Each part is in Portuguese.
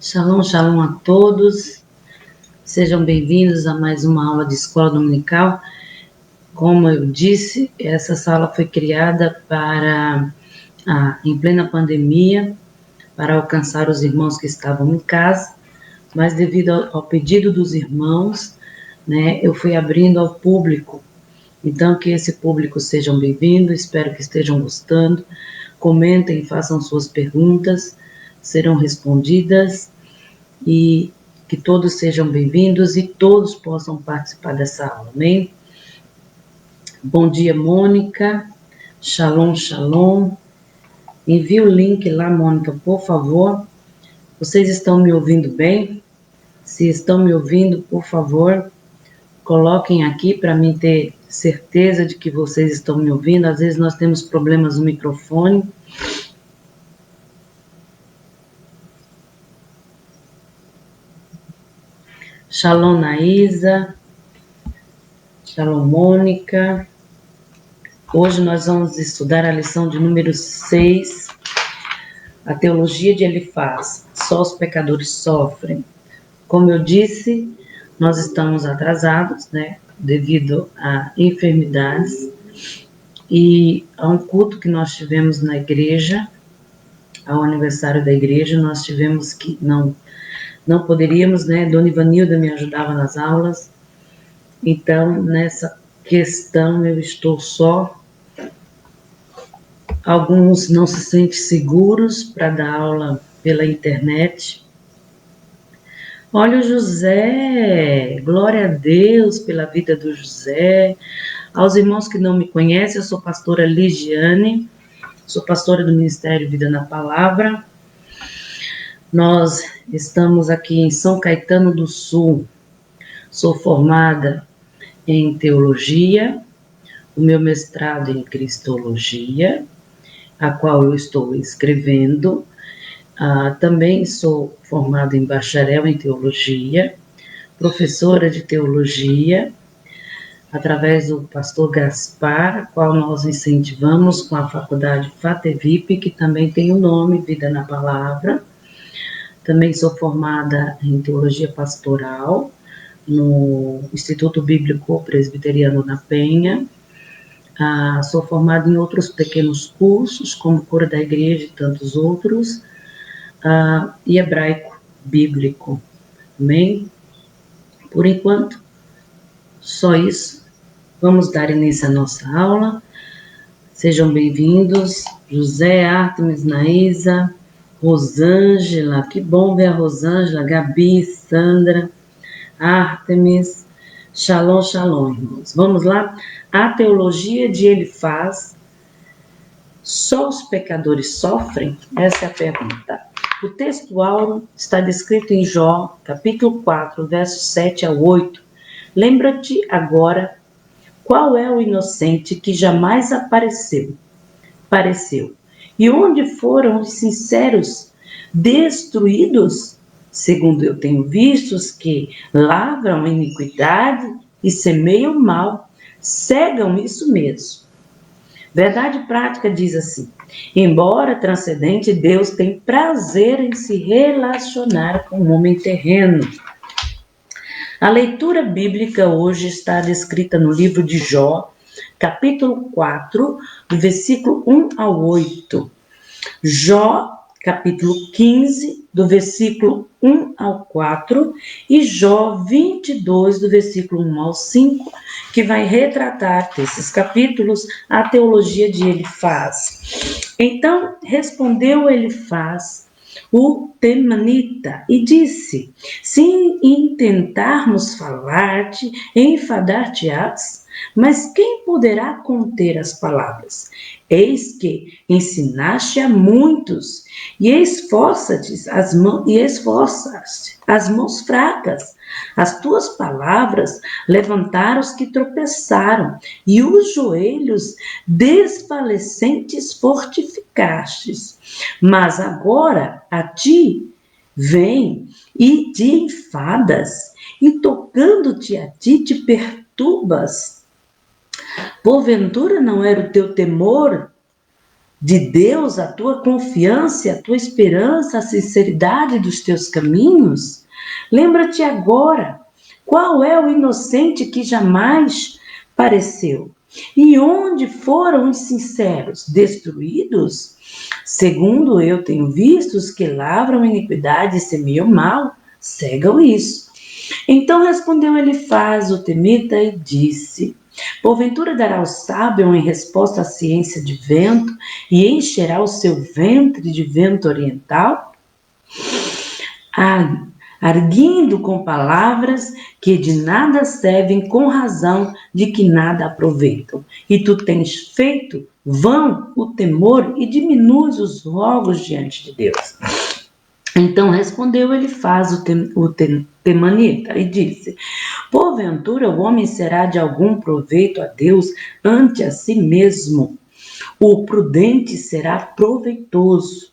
Shalom, shalom a todos. Sejam bem-vindos a mais uma aula de Escola Dominical. Como eu disse, essa sala foi criada em plena pandemia, para alcançar os irmãos que estavam em casa, mas devido ao pedido dos irmãos, eu fui abrindo ao público. Então, que esse público sejam bem-vindos, espero que estejam gostando. Comentem, façam suas perguntas, serão respondidas, e que todos sejam bem-vindos e todos possam participar dessa aula, amém? Bom dia, Mônica. Shalom, shalom. Envie o link lá, Mônica, por favor. Vocês estão me ouvindo bem? Se estão me ouvindo, por favor, coloquem aqui para mim ter certeza de que vocês estão me ouvindo. Às vezes nós temos problemas no microfone. Shalom, Naísa. Shalom, Mônica. Hoje nós vamos estudar a lição de número 6, a teologia de Elifaz. Só os pecadores sofrem. Como eu disse, nós estamos atrasados, devido a enfermidades e a um culto que nós tivemos na igreja, ao aniversário da igreja, nós tivemos que, não poderíamos, Dona Ivanilda me ajudava nas aulas, então nessa questão eu estou só. Alguns não se sentem seguros para dar aula pela internet. Olha o José, glória a Deus pela vida do José. Aos irmãos que não me conhecem, eu sou pastora Ligiane, sou pastora do Ministério Vida na Palavra. Nós estamos aqui em São Caetano do Sul. Sou formada em teologia, o meu mestrado em cristologia, a qual eu estou escrevendo. Também sou formada em bacharel em teologia, professora de teologia, através do pastor Gaspar, a qual nós incentivamos com a faculdade FATEVIP, que também tem o nome Vida na Palavra. Também sou formada em teologia pastoral, no Instituto Bíblico Presbiteriano na Penha. Sou formada em outros pequenos cursos, como Cura da Igreja e tantos outros, e hebraico bíblico, amém? Por enquanto, só isso. Vamos dar início à nossa aula. Sejam bem-vindos, José, Artemis, Naísa, Rosângela, que bom ver a Rosângela, Gabi, Sandra, Artemis. Shalom, shalom, irmãos. Vamos lá? A teologia de Elifaz. Só os pecadores sofrem? Essa é a pergunta. O texto áureo está descrito em Jó, capítulo 4, versos 7 a 8. Lembra-te agora qual é o inocente que jamais pareceu. E onde foram os sinceros destruídos? Segundo eu tenho visto, os que lavram iniquidade e semeiam mal, cegam isso mesmo. Verdade prática diz assim: embora transcendente, Deus tem prazer em se relacionar com o homem terreno. A leitura bíblica hoje está descrita no livro de Jó, capítulo 4, do versículo 1 ao 8. Jó, capítulo 15, do versículo 1 ao 4, e Jó 22, do versículo 1 ao 5, que vai retratar desses capítulos a teologia de Elifaz. Então, respondeu Elifaz, o temanita, e disse: se intentarmos falar-te, enfadar-te-ás, mas quem poderá conter as palavras? Eis que ensinaste a muitos, e esforçaste as mãos fracas. As tuas palavras levantaram os que tropeçaram, e os joelhos desfalecentes fortificastes. Mas agora a ti vem e te enfadas, e tocando-te a ti te perturbas. Porventura não era o teu temor de Deus, a tua confiança, a tua esperança, a sinceridade dos teus caminhos? Lembra-te agora, qual é o inocente que jamais pareceu? E onde foram os sinceros? Destruídos? Segundo eu tenho visto, os que lavram iniquidade e semeiam mal, cegam isso. Então respondeu Elifaz, o temita, e disse: porventura dará o sábio em resposta à ciência de vento, e encherá o seu ventre de vento oriental? Arguindo com palavras que de nada servem, com razão de que nada aproveitam. E tu tens feito vão o temor e diminuis os rogos diante de Deus. Então respondeu Elifaz, o temanita, e disse: porventura o homem será de algum proveito a Deus ante a si mesmo? O prudente será proveitoso.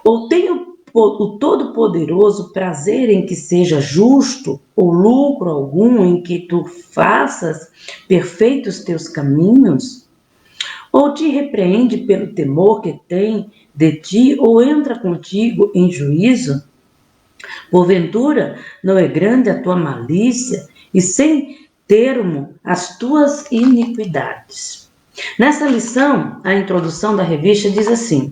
Ou tem o Todo-Poderoso prazer em que seja justo, ou lucro algum em que tu faças perfeitos teus caminhos? Ou te repreende pelo temor que tem de ti, ou entra contigo em juízo? Porventura, não é grande a tua malícia e sem termo as tuas iniquidades? Nessa lição, a introdução da revista diz assim: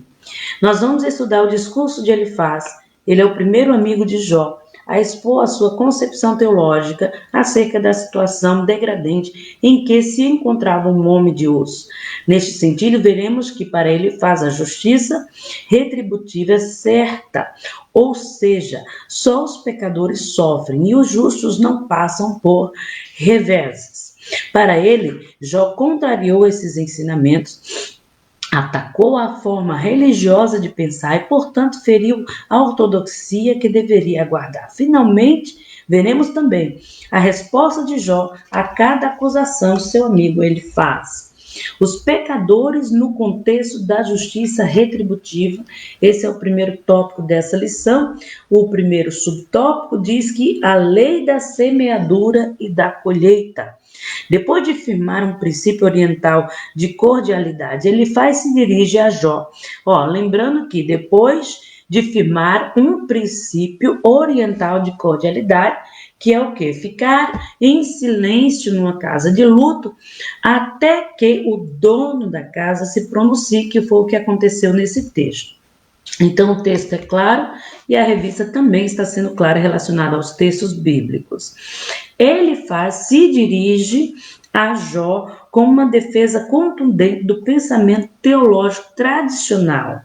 nós vamos estudar o discurso de Elifaz. Ele é o primeiro amigo de Jó a expor a sua concepção teológica acerca da situação degradante em que se encontrava um homem de osso. Neste sentido, veremos que para Elifaz a justiça retributiva é certa, ou seja, só os pecadores sofrem e os justos não passam por reveses. Para ele, Jó contrariou esses ensinamentos, atacou a forma religiosa de pensar e, portanto, feriu a ortodoxia que deveria guardar. Finalmente, veremos também a resposta de Jó a cada acusação que seu amigo ele faz. Os pecadores no contexto da justiça retributiva. Esse é o primeiro tópico dessa lição. O primeiro subtópico diz que a lei da semeadura e da colheita. Depois de firmar um princípio oriental de cordialidade, Elifaz se dirige a Jó. Lembrando que depois de firmar um princípio oriental de cordialidade, que é o quê? Ficar em silêncio numa casa de luto até que o dono da casa se pronuncie, que foi o que aconteceu nesse texto. Então, o texto é claro e a revista também está sendo clara relacionada aos textos bíblicos. Elifaz se dirige a Jó com uma defesa contundente do pensamento teológico tradicional,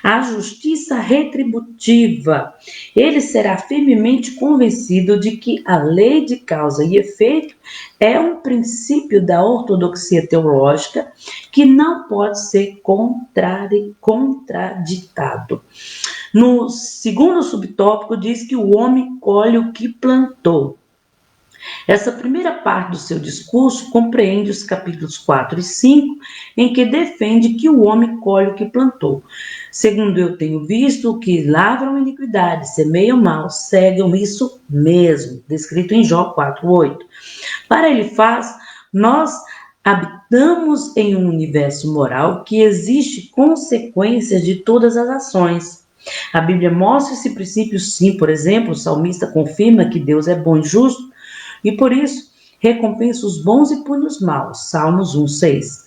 a justiça retributiva. Ele será firmemente convencido de que a lei de causa e efeito é um princípio da ortodoxia teológica que não pode ser contraditado. No segundo subtópico diz que o homem colhe o que plantou. Essa primeira parte do seu discurso compreende os capítulos 4 e 5, em que defende que o homem colhe o que plantou. Segundo eu tenho visto, o que lavram iniquidade, semeiam mal, cegam isso mesmo, descrito em Jó 4:8. Para Elifaz, nós habitamos em um universo moral que existe consequências de todas as ações. A Bíblia mostra esse princípio sim, por exemplo, o salmista confirma que Deus é bom e justo, e por isso recompensa os bons e pune os maus. Salmos 1:6.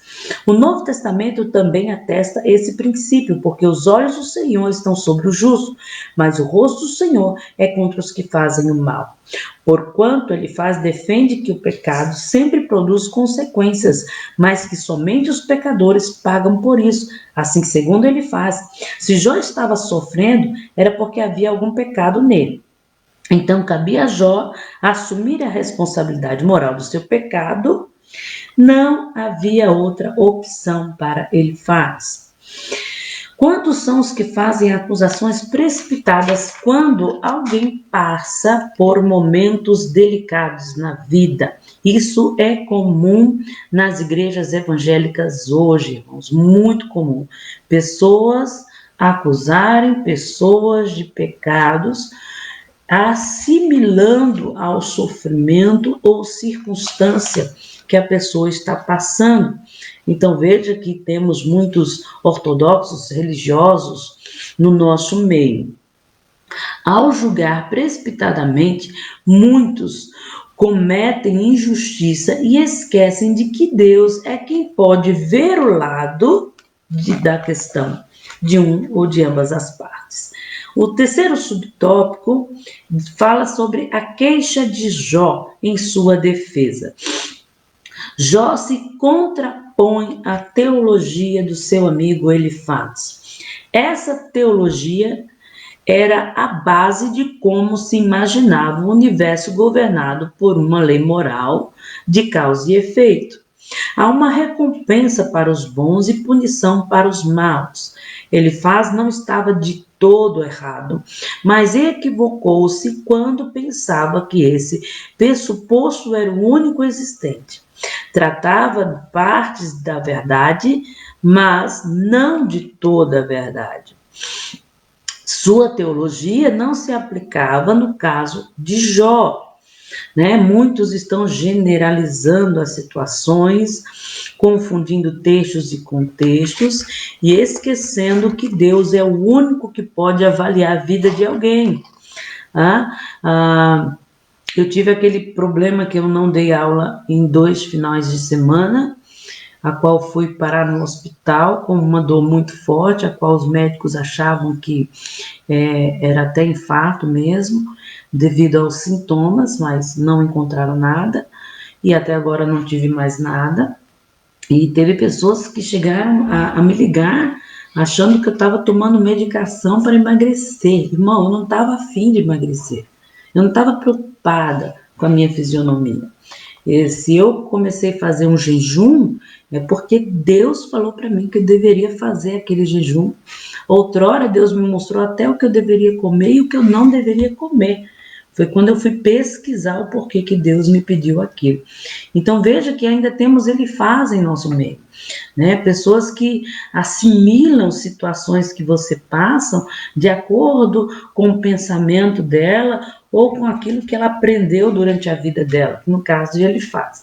O Novo Testamento também atesta esse princípio, porque os olhos do Senhor estão sobre o justo, mas o rosto do Senhor é contra os que fazem o mal. Porquanto Elifaz defende que o pecado sempre produz consequências, mas que somente os pecadores pagam por isso. Assim, segundo Elifaz, se Jó estava sofrendo, era porque havia algum pecado nele. Então, cabia a Jó assumir a responsabilidade moral do seu pecado. Não havia outra opção para Elifaz. Quantos são os que fazem acusações precipitadas quando alguém passa por momentos delicados na vida? Isso é comum nas igrejas evangélicas hoje, irmãos, muito comum. Pessoas acusarem pessoas de pecados assimilando ao sofrimento ou circunstância que a pessoa está passando. Então veja que temos muitos ortodoxos religiosos no nosso meio. Ao julgar precipitadamente, muitos cometem injustiça e esquecem de que Deus é quem pode ver o lado da questão de um ou de ambas as partes. O terceiro subtópico fala sobre a queixa de Jó em sua defesa. Jó se contrapõe à teologia do seu amigo Elifaz. Essa teologia era a base de como se imaginava o universo governado por uma lei moral de causa e efeito. Há uma recompensa para os bons e punição para os maus. Elifaz não estava de todo errado, mas equivocou-se quando pensava que esse pressuposto era o único existente. Tratava partes da verdade, mas não de toda a verdade. Sua teologia não se aplicava no caso de Jó. Muitos estão generalizando as situações, confundindo textos e contextos e esquecendo que Deus é o único que pode avaliar a vida de alguém. Eu tive aquele problema que eu não dei aula em 2 finais de semana, a qual fui parar no hospital com uma dor muito forte, a qual os médicos achavam que era até infarto mesmo, devido aos sintomas, mas não encontraram nada, e até agora não tive mais nada. E teve pessoas que chegaram a me ligar achando que eu estava tomando medicação para emagrecer. Irmão, eu não estava afim de emagrecer, eu não estava preocupada com a minha fisionomia. E se eu comecei a fazer um jejum, é porque Deus falou para mim que eu deveria fazer aquele jejum. Outrora, Deus me mostrou até o que eu deveria comer e o que eu não deveria comer. Foi quando eu fui pesquisar o porquê que Deus me pediu aquilo. Então veja que ainda temos Elifaz em nosso meio. Pessoas que assimilam situações que você passa de acordo com o pensamento dela ou com aquilo que ela aprendeu durante a vida dela, no caso de Elifaz,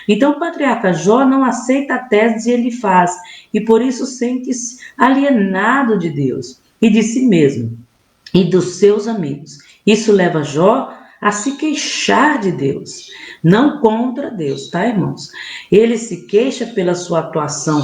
Então o patriarca Jó não aceita a tese de Elifaz e por isso sente-se alienado de Deus e de si mesmo e dos seus amigos. Isso leva Jó a se queixar de Deus, não contra Deus, tá, irmãos? Ele se queixa pela sua atuação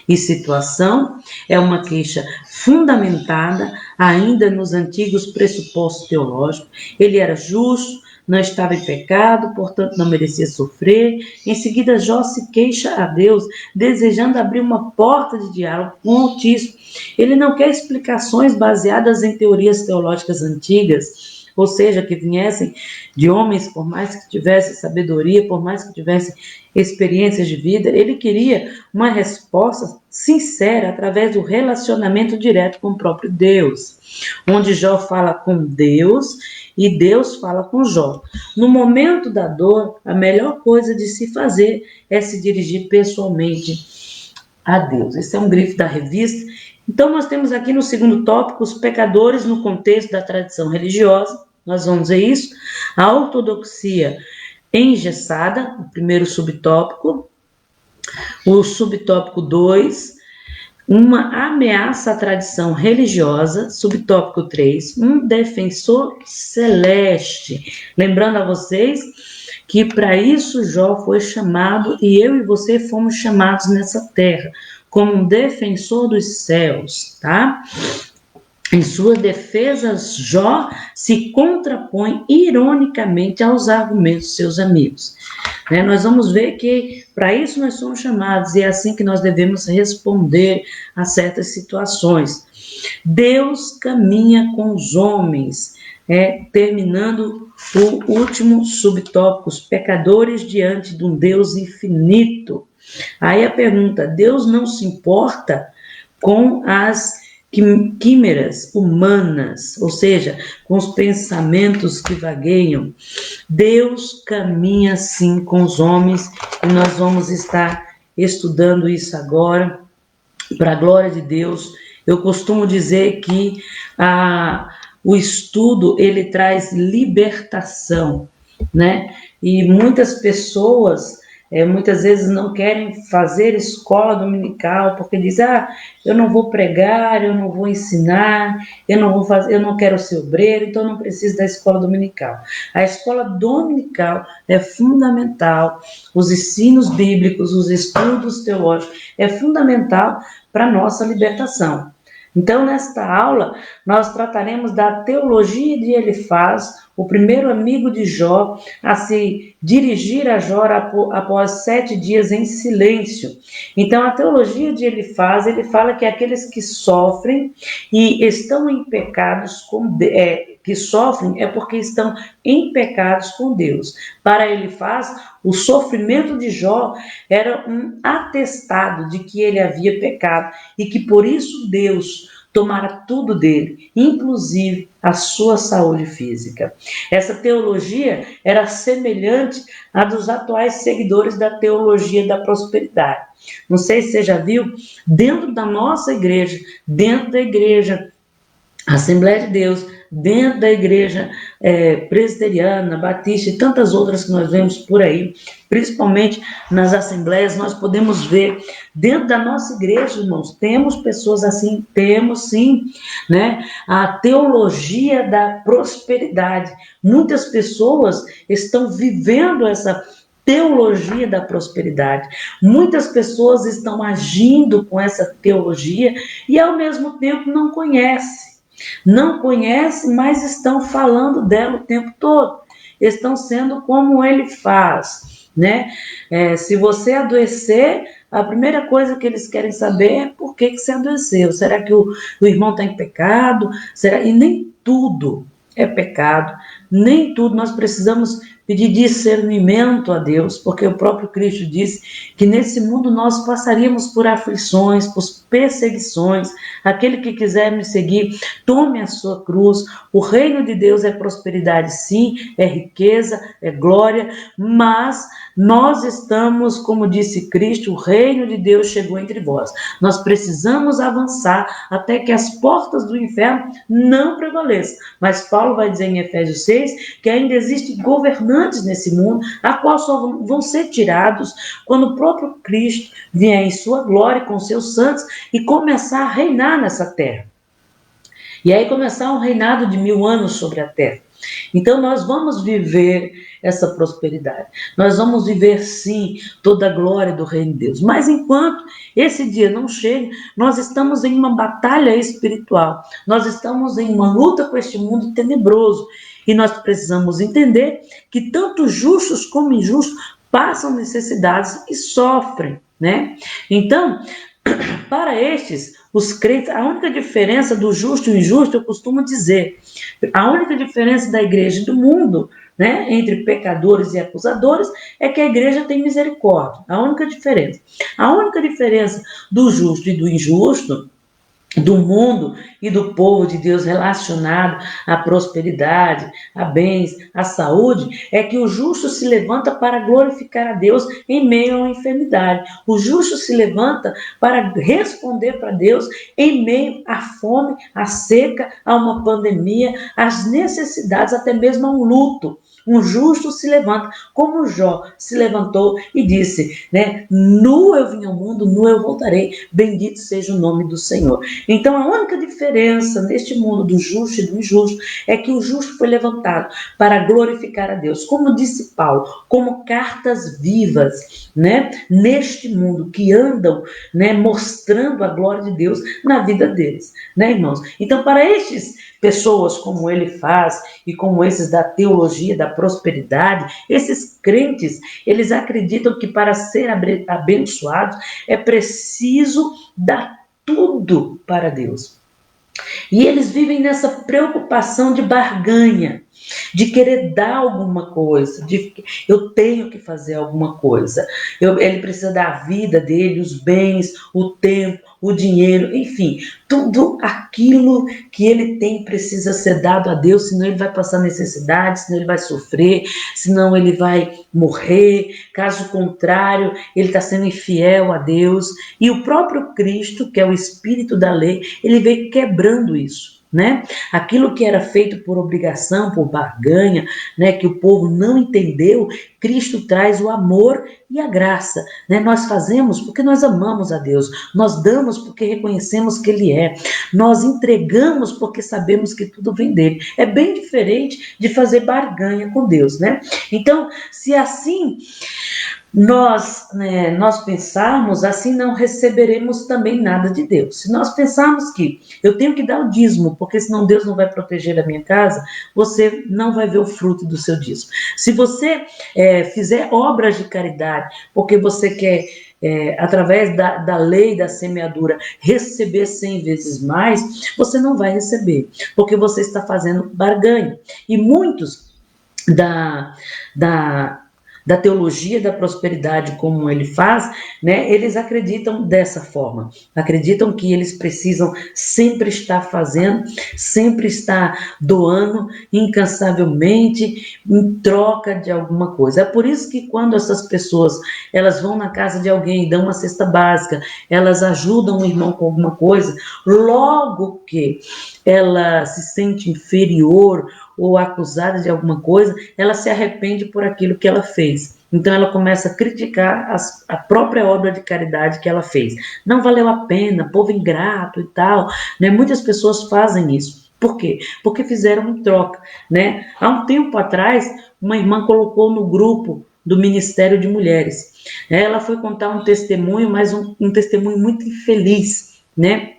e situação, é uma queixa fundamentada ainda nos antigos pressupostos teológicos. Ele era justo, não estava em pecado, portanto não merecia sofrer. Em seguida, Jó se queixa a Deus, desejando abrir uma porta de diálogo com o Altíssimo. Ele não quer explicações baseadas em teorias teológicas antigas, ou seja, que viessem de homens, por mais que tivessem sabedoria, por mais que tivessem experiências de vida. Ele queria uma resposta sincera através do relacionamento direto com o próprio Deus, onde Jó fala com Deus e Deus fala com Jó. No momento da dor, a melhor coisa de se fazer é se dirigir pessoalmente a Deus. Esse é um grifo da revista. Então, nós temos aqui no segundo tópico os pecadores no contexto da tradição religiosa. Nós vamos ver isso. A ortodoxia engessada, o primeiro subtópico. O subtópico 2, uma ameaça à tradição religiosa. Subtópico 3, um defensor celeste. Lembrando a vocês que para isso Jó foi chamado e eu e você fomos chamados nessa terra como um defensor dos céus, tá? Em sua defesa, Jó se contrapõe ironicamente aos argumentos de seus amigos. Nós vamos ver que para isso nós somos chamados e é assim que nós devemos responder a certas situações. Deus caminha com os homens, terminando o último subtópico, os pecadores diante de um Deus infinito. Aí a pergunta, Deus não se importa com as quimeras humanas, ou seja, com os pensamentos que vagueiam. Deus caminha sim com os homens e nós vamos estar estudando isso agora, para a glória de Deus. Eu costumo dizer que o estudo, ele traz libertação, né? E muitas pessoas, muitas vezes não querem fazer escola dominical, porque dizem, eu não vou pregar, eu não vou ensinar, eu não vou fazer, eu não quero ser obreiro, então eu não preciso da escola dominical. A escola dominical é fundamental, os ensinos bíblicos, os estudos teológicos, é fundamental para a nossa libertação. Então, nesta aula, nós trataremos da teologia de Elifaz, o primeiro amigo de Jó, a se dirigir a Jó após 7 dias em silêncio. Então, a teologia de Elifaz, ele fala que aqueles que sofrem e estão em pecados que sofrem é porque estão em pecados com Deus. Para Elifaz, o sofrimento de Jó era um atestado de que ele havia pecado e que por isso Deus tomara tudo dele, inclusive a sua saúde física. Essa teologia era semelhante à dos atuais seguidores da teologia da prosperidade. Não sei se você já viu, dentro da nossa igreja, dentro da igreja Assembleia de Deus, dentro da igreja presbiteriana, batista e tantas outras que nós vemos por aí, principalmente nas assembleias, nós podemos ver dentro da nossa igreja, irmãos, temos pessoas assim, temos sim, né? A teologia da prosperidade. Muitas pessoas estão vivendo essa teologia da prosperidade. Muitas pessoas estão agindo com essa teologia e ao mesmo tempo não conhecem. Não conhecem, mas estão falando dela o tempo todo. Estão sendo como ele faz, né? Se você adoecer, a primeira coisa que eles querem saber é por que você adoeceu. Será que o irmão está em pecado? E nem tudo é pecado, nem tudo. Nós precisamos pedir discernimento a Deus, porque o próprio Cristo disse que nesse mundo nós passaríamos por aflições, por perseguições. Aquele que quiser me seguir, tome a sua cruz. O reino de Deus é prosperidade, sim, é riqueza, é glória, mas nós estamos, como disse Cristo, o reino de Deus chegou entre vós. Nós precisamos avançar até que as portas do inferno não prevaleçam. Mas Paulo vai dizer em Efésios 6 que ainda existem governantes nesse mundo, a qual só vão ser tirados quando o próprio Cristo vier em sua glória com seus santos e começar a reinar nessa terra. E aí começar um reinado de 1000 anos sobre a terra. Então nós vamos viver essa prosperidade. Nós vamos viver sim toda a glória do reino de Deus. Mas enquanto esse dia não chega, nós estamos em uma batalha espiritual. Nós estamos em uma luta com este mundo tenebroso. E nós precisamos entender que tanto justos como injustos passam necessidades e sofrem, né? Então, para estes, os crentes, a única diferença do justo e o injusto, eu costumo dizer, a única diferença da igreja e do mundo, né, entre pecadores e acusadores, é que a igreja tem misericórdia. A única diferença. A única diferença do justo e do injusto, do mundo e do povo de Deus relacionado à prosperidade, a bens, à saúde, é que o justo se levanta para glorificar a Deus em meio a uma enfermidade. O justo se levanta para responder para Deus em meio à fome, à seca, a uma pandemia, às necessidades, até mesmo a um luto. Um justo se levanta, como Jó se levantou e disse, né? Nu eu vim ao mundo, nu eu voltarei, bendito seja o nome do Senhor. Então a única diferença neste mundo do justo e do injusto é que o justo foi levantado para glorificar a Deus, como disse Paulo, como cartas vivas, né? Neste mundo que andam, né? Mostrando a glória de Deus na vida deles, né, irmãos? Então para estes pessoas como ele faz e como esses da teologia da prosperidade, esses crentes, eles acreditam que para ser abençoados é preciso dar tudo para Deus. E eles vivem nessa preocupação de barganha, de querer dar alguma coisa, de eu tenho que fazer alguma coisa. Ele precisa da vida dele, os bens, o tempo, o dinheiro, enfim, tudo aquilo que ele tem precisa ser dado a Deus, senão ele vai passar necessidade, senão ele vai sofrer, senão ele vai morrer. Caso contrário, ele está sendo infiel a Deus. E o próprio Cristo, que é o espírito da lei, ele veio quebrando isso. né? Aquilo que era feito por obrigação, por barganha, né? Que o povo não entendeu, Cristo traz o amor e a graça, né? Nós fazemos porque nós amamos a Deus, nós damos porque reconhecemos que Ele é, nós entregamos porque sabemos que tudo vem dele. É bem diferente de fazer barganha com Deus, né? Então, se assim nós pensarmos, assim não receberemos também nada de Deus. Se nós pensarmos que eu tenho que dar o dízimo, porque senão Deus não vai proteger a minha casa, você não vai ver o fruto do seu dízimo. Se você fizer obras de caridade, porque você quer, através da lei da semeadura, receber 100 vezes mais, você não vai receber, porque você está fazendo barganha. E muitos da, da da teologia da prosperidade como ele faz, né, eles acreditam dessa forma, acreditam que eles precisam sempre estar fazendo, sempre estar doando incansavelmente em troca de alguma coisa. É por isso que quando essas pessoas elas vão na casa de alguém e dão uma cesta básica, elas ajudam o irmão com alguma coisa, logo que ela se sente inferior ou acusada de alguma coisa, ela se arrepende por aquilo que ela fez. Então ela começa a criticar a própria obra de caridade que ela fez. Não valeu a pena, povo ingrato e tal, né? Muitas pessoas fazem isso. Por quê? Porque fizeram em troca, né? Há um tempo atrás, uma irmã colocou no grupo do Ministério de Mulheres. Ela foi contar um testemunho, mas um testemunho muito infeliz, né?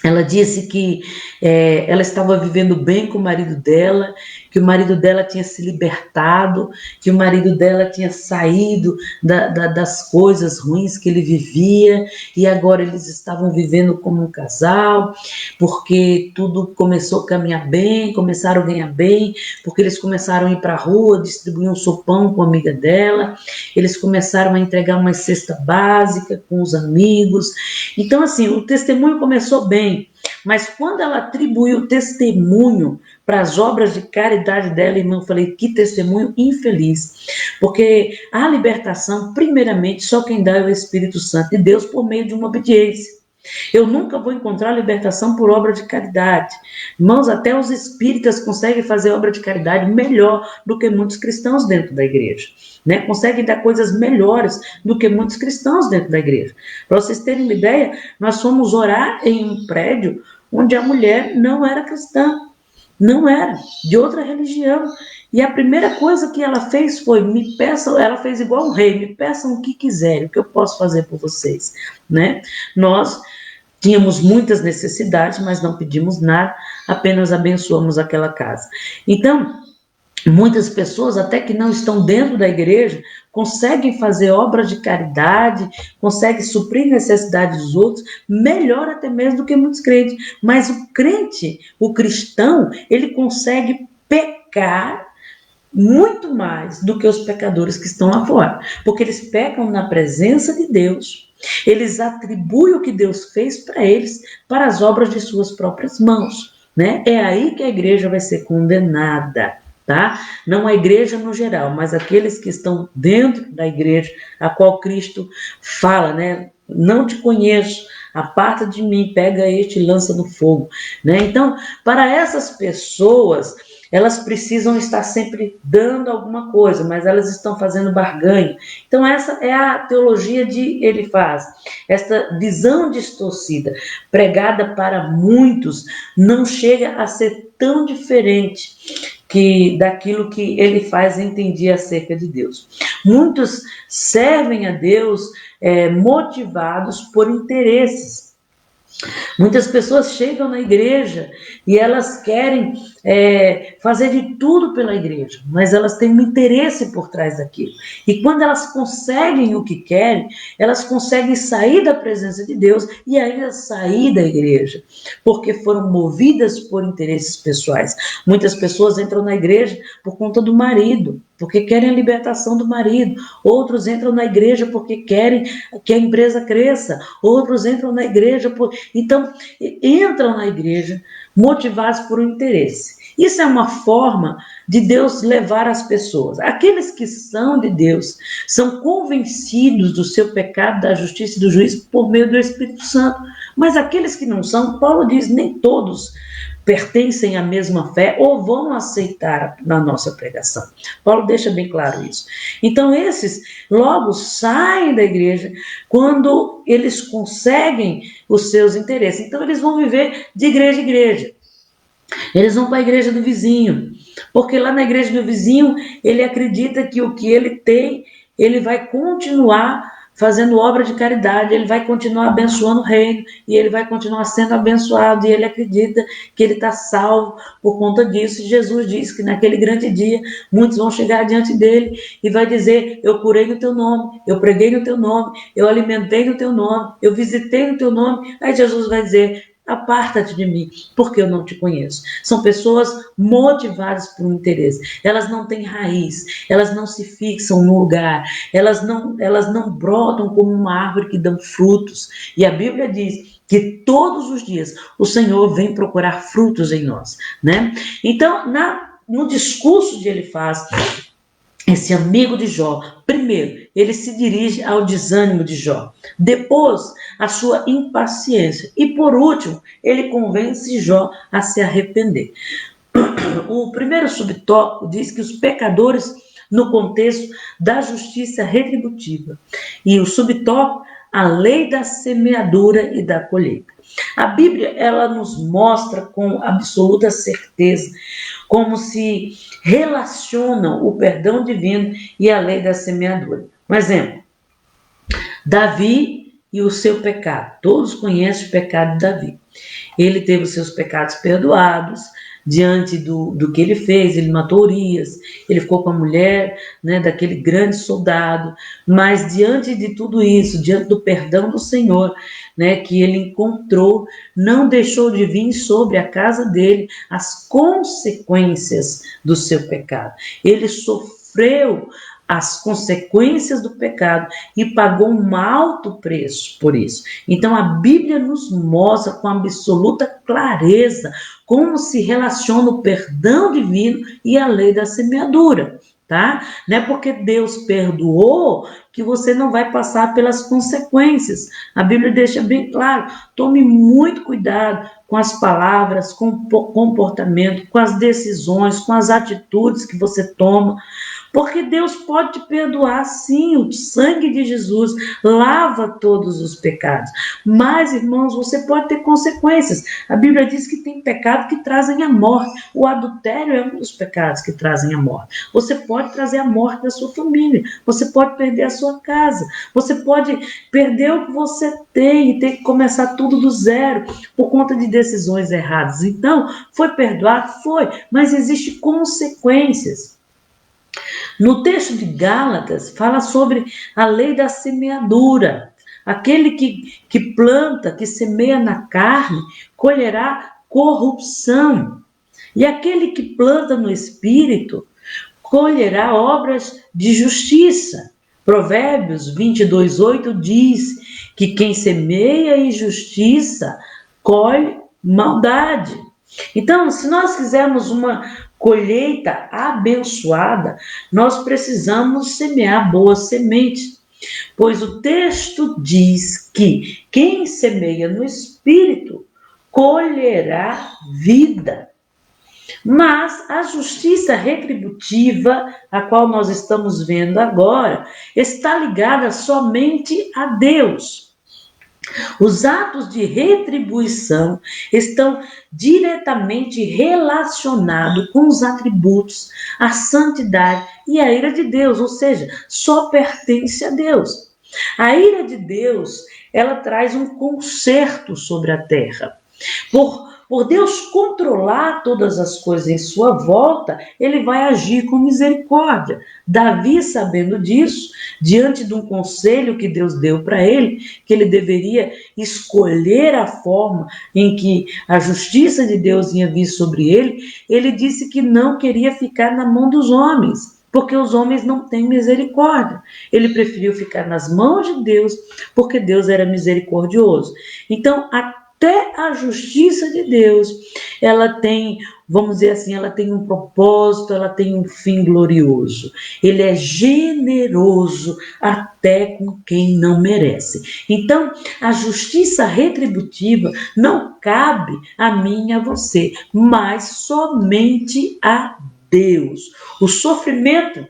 Ela disse que ela estava vivendo bem com o marido dela, que o marido dela tinha se libertado, que o marido dela tinha saído das coisas ruins que ele vivia, e agora eles estavam vivendo como um casal, porque tudo começou a caminhar bem, começaram a ganhar bem, porque eles começaram a ir para a rua, distribuir um sopão com a amiga dela, eles começaram a entregar uma cesta básica com os amigos. Então, assim, o testemunho começou bem, mas quando ela atribuiu o testemunho para as obras de caridade dela, irmão, eu falei, que testemunho infeliz, porque a libertação, primeiramente, só quem dá é o Espírito Santo de Deus por meio de uma obediência. Eu nunca vou encontrar libertação por obra de caridade. Irmãos, até os espíritas conseguem fazer obra de caridade melhor do que muitos cristãos dentro da igreja, né? Conseguem dar coisas melhores do que muitos cristãos dentro da igreja. Para vocês terem uma ideia, nós fomos orar em um prédio onde a mulher não era cristã, não era, de outra religião. E a primeira coisa que ela fez foi, me peçam, ela fez igual um rei, me peçam o que quiserem, o que eu posso fazer por vocês, né? Nós tínhamos muitas necessidades, mas não pedimos nada, apenas abençoamos aquela casa. Então, muitas pessoas, até que não estão dentro da igreja, conseguem fazer obras de caridade, conseguem suprir necessidades dos outros, melhor até mesmo do que muitos crentes. Mas o crente, o cristão, ele consegue pecar muito mais do que os pecadores que estão lá fora, porque eles pecam na presença de Deus, eles atribuem o que Deus fez para eles, para as obras de suas próprias mãos, né? É aí que a igreja vai ser condenada, tá? Não a igreja no geral, mas aqueles que estão dentro da igreja, a qual Cristo fala, né? Não te conheço, aparta de mim, pega este e lança no fogo, né? Então, para essas pessoas, elas precisam estar sempre dando alguma coisa, mas elas estão fazendo barganha. Então essa é a teologia de Elifaz, esta visão distorcida, pregada para muitos, não chega a ser tão diferente que daquilo que Elifaz entendia acerca de Deus. Muitos servem a Deus motivados por interesses. Muitas pessoas chegam na igreja e elas querem fazer de tudo pela igreja, mas elas têm um interesse por trás daquilo. E quando elas conseguem o que querem, elas conseguem sair da presença de Deus e ainda sair da igreja, porque foram movidas por interesses pessoais. Muitas pessoas entram na igreja por conta do marido, porque querem a libertação do marido. Outros entram na igreja porque querem que a empresa cresça. Outros entram na igreja Então, entram na igreja motivados por um interesse. Isso é uma forma de Deus levar as pessoas. Aqueles que são de Deus são convencidos do seu pecado, da justiça e do juízo por meio do Espírito Santo. Mas aqueles que não são, Paulo diz, nem todos pertencem à mesma fé ou vão aceitar na nossa pregação. Paulo deixa bem claro isso. Então esses logo saem da igreja quando eles conseguem os seus interesses. Então eles vão viver de igreja em igreja. Eles vão para a igreja do vizinho, porque lá na igreja do vizinho ele acredita que o que ele tem, ele vai continuar fazendo obra de caridade, ele vai continuar abençoando o reino, e ele vai continuar sendo abençoado, e ele acredita que ele está salvo por conta disso. E Jesus diz que naquele grande dia, muitos vão chegar diante dele e vai dizer: eu curei no teu nome, eu preguei no teu nome, eu alimentei no teu nome, eu visitei no teu nome. Aí Jesus vai dizer: aparta-te de mim, porque eu não te conheço. São pessoas motivadas por um interesse. Elas não têm raiz, elas não se fixam no lugar, elas não brotam como uma árvore que dão frutos. E a Bíblia diz que todos os dias o Senhor vem procurar frutos em nós, né? Então, no discurso que ele faz, esse amigo de Jó, primeiro, ele se dirige ao desânimo de Jó. Depois, a sua impaciência. E por último, ele convence Jó a se arrepender. O primeiro subtópico diz que os pecadores no contexto da justiça retributiva. E o subtópico, a lei da semeadura e da colheita. A Bíblia, ela nos mostra com absoluta certeza como se relacionam o perdão divino e a lei da semeadura. Um exemplo, Davi e o seu pecado. Todos conhecem o pecado de Davi. Ele teve os seus pecados perdoados diante do que ele fez. Ele matou Urias, ele ficou com a mulher, né, daquele grande soldado, mas diante de tudo isso, diante do perdão do Senhor, né, que ele encontrou, não deixou de vir sobre a casa dele as consequências do seu pecado. Ele sofreu as consequências do pecado e pagou um alto preço por isso. Então a Bíblia nos mostra com absoluta clareza como se relaciona o perdão divino e a lei da semeadura, tá? Não é porque Deus perdoou que você não vai passar pelas consequências. A Bíblia deixa bem claro: tome muito cuidado com as palavras, com o comportamento, com as decisões, com as atitudes que você toma, porque Deus pode te perdoar, sim. O sangue de Jesus lava todos os pecados. Mas, irmãos, você pode ter consequências. A Bíblia diz que tem pecados que trazem a morte. O adultério é um dos pecados que trazem a morte. Você pode trazer a morte da sua família. Você pode perder a sua casa. Você pode perder o que você tem e ter que começar tudo do zero por conta de decisões erradas. Então, foi perdoado? Foi. Mas existem consequências. No texto de Gálatas, fala sobre a lei da semeadura. Aquele que planta, que semeia na carne, colherá corrupção. E aquele que planta no espírito, colherá obras de justiça. Provérbios 22:8 diz que quem semeia injustiça, colhe maldade. Então, se nós quisermos uma colheita abençoada, nós precisamos semear boas sementes, pois o texto diz que quem semeia no espírito colherá vida. Mas a justiça retributiva, a qual nós estamos vendo agora, está ligada somente a Deus. Os atos de retribuição estão diretamente relacionados com os atributos, a santidade e a ira de Deus, ou seja, só pertence a Deus. A ira de Deus, ela traz um conserto sobre a terra. Por Deus controlar todas as coisas em sua volta, ele vai agir com misericórdia. Davi, sabendo disso, diante de um conselho que Deus deu para ele, que ele deveria escolher a forma em que a justiça de Deus ia vir sobre ele, ele disse que não queria ficar na mão dos homens, porque os homens não têm misericórdia. Ele preferiu ficar nas mãos de Deus, porque Deus era misericordioso. Então, até a justiça de Deus, ela tem, vamos dizer assim, ela tem um propósito, ela tem um fim glorioso. Ele é generoso até com quem não merece. Então, a justiça retributiva não cabe a mim e a você, mas somente a Deus. O sofrimento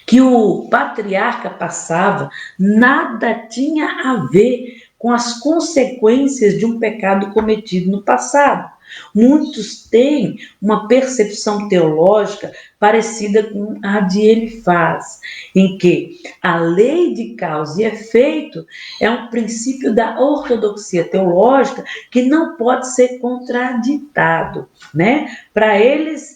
que o patriarca passava nada tinha a ver com as consequências de um pecado cometido no passado. Muitos têm uma percepção teológica parecida com a de Elifaz, em que a lei de causa e efeito é um princípio da ortodoxia teológica que não pode ser contraditado, né? Para eles,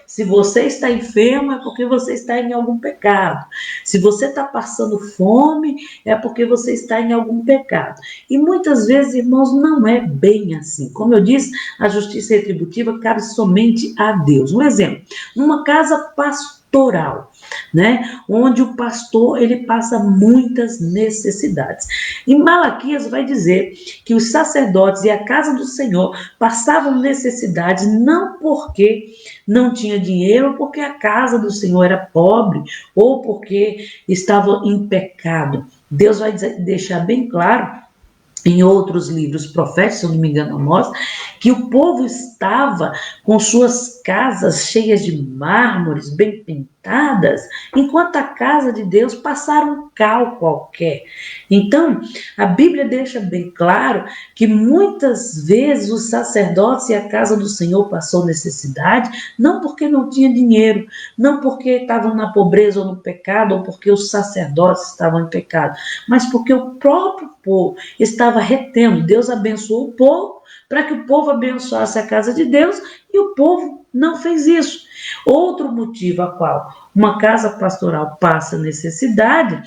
se você está enfermo, é porque você está em algum pecado. Se você está passando fome, é porque você está em algum pecado. E muitas vezes, irmãos, não é bem assim. Como eu disse, a justiça retributiva cabe somente a Deus. Um exemplo, numa casa pastoral, né, onde o pastor ele passa muitas necessidades. Em Malaquias vai dizer que os sacerdotes e a casa do Senhor passavam necessidades não porque não tinha dinheiro, ou porque a casa do Senhor era pobre, ou porque estava em pecado. Deus vai deixar bem claro em outros livros proféticos, se eu não me engano, Amós, que o povo estava com suas casas cheias de mármores, bem pintadas, enquanto a casa de Deus passara um cal qualquer. Então, a Bíblia deixa bem claro que muitas vezes os sacerdotes e a casa do Senhor passou necessidade, não porque não tinha dinheiro, não porque estavam na pobreza ou no pecado, ou porque os sacerdotes estavam em pecado, mas porque o próprio povo estava retendo. Deus abençoou o povo para que o povo abençoasse a casa de Deus e o povo não fez isso. Outro motivo a qual uma casa pastoral passa necessidade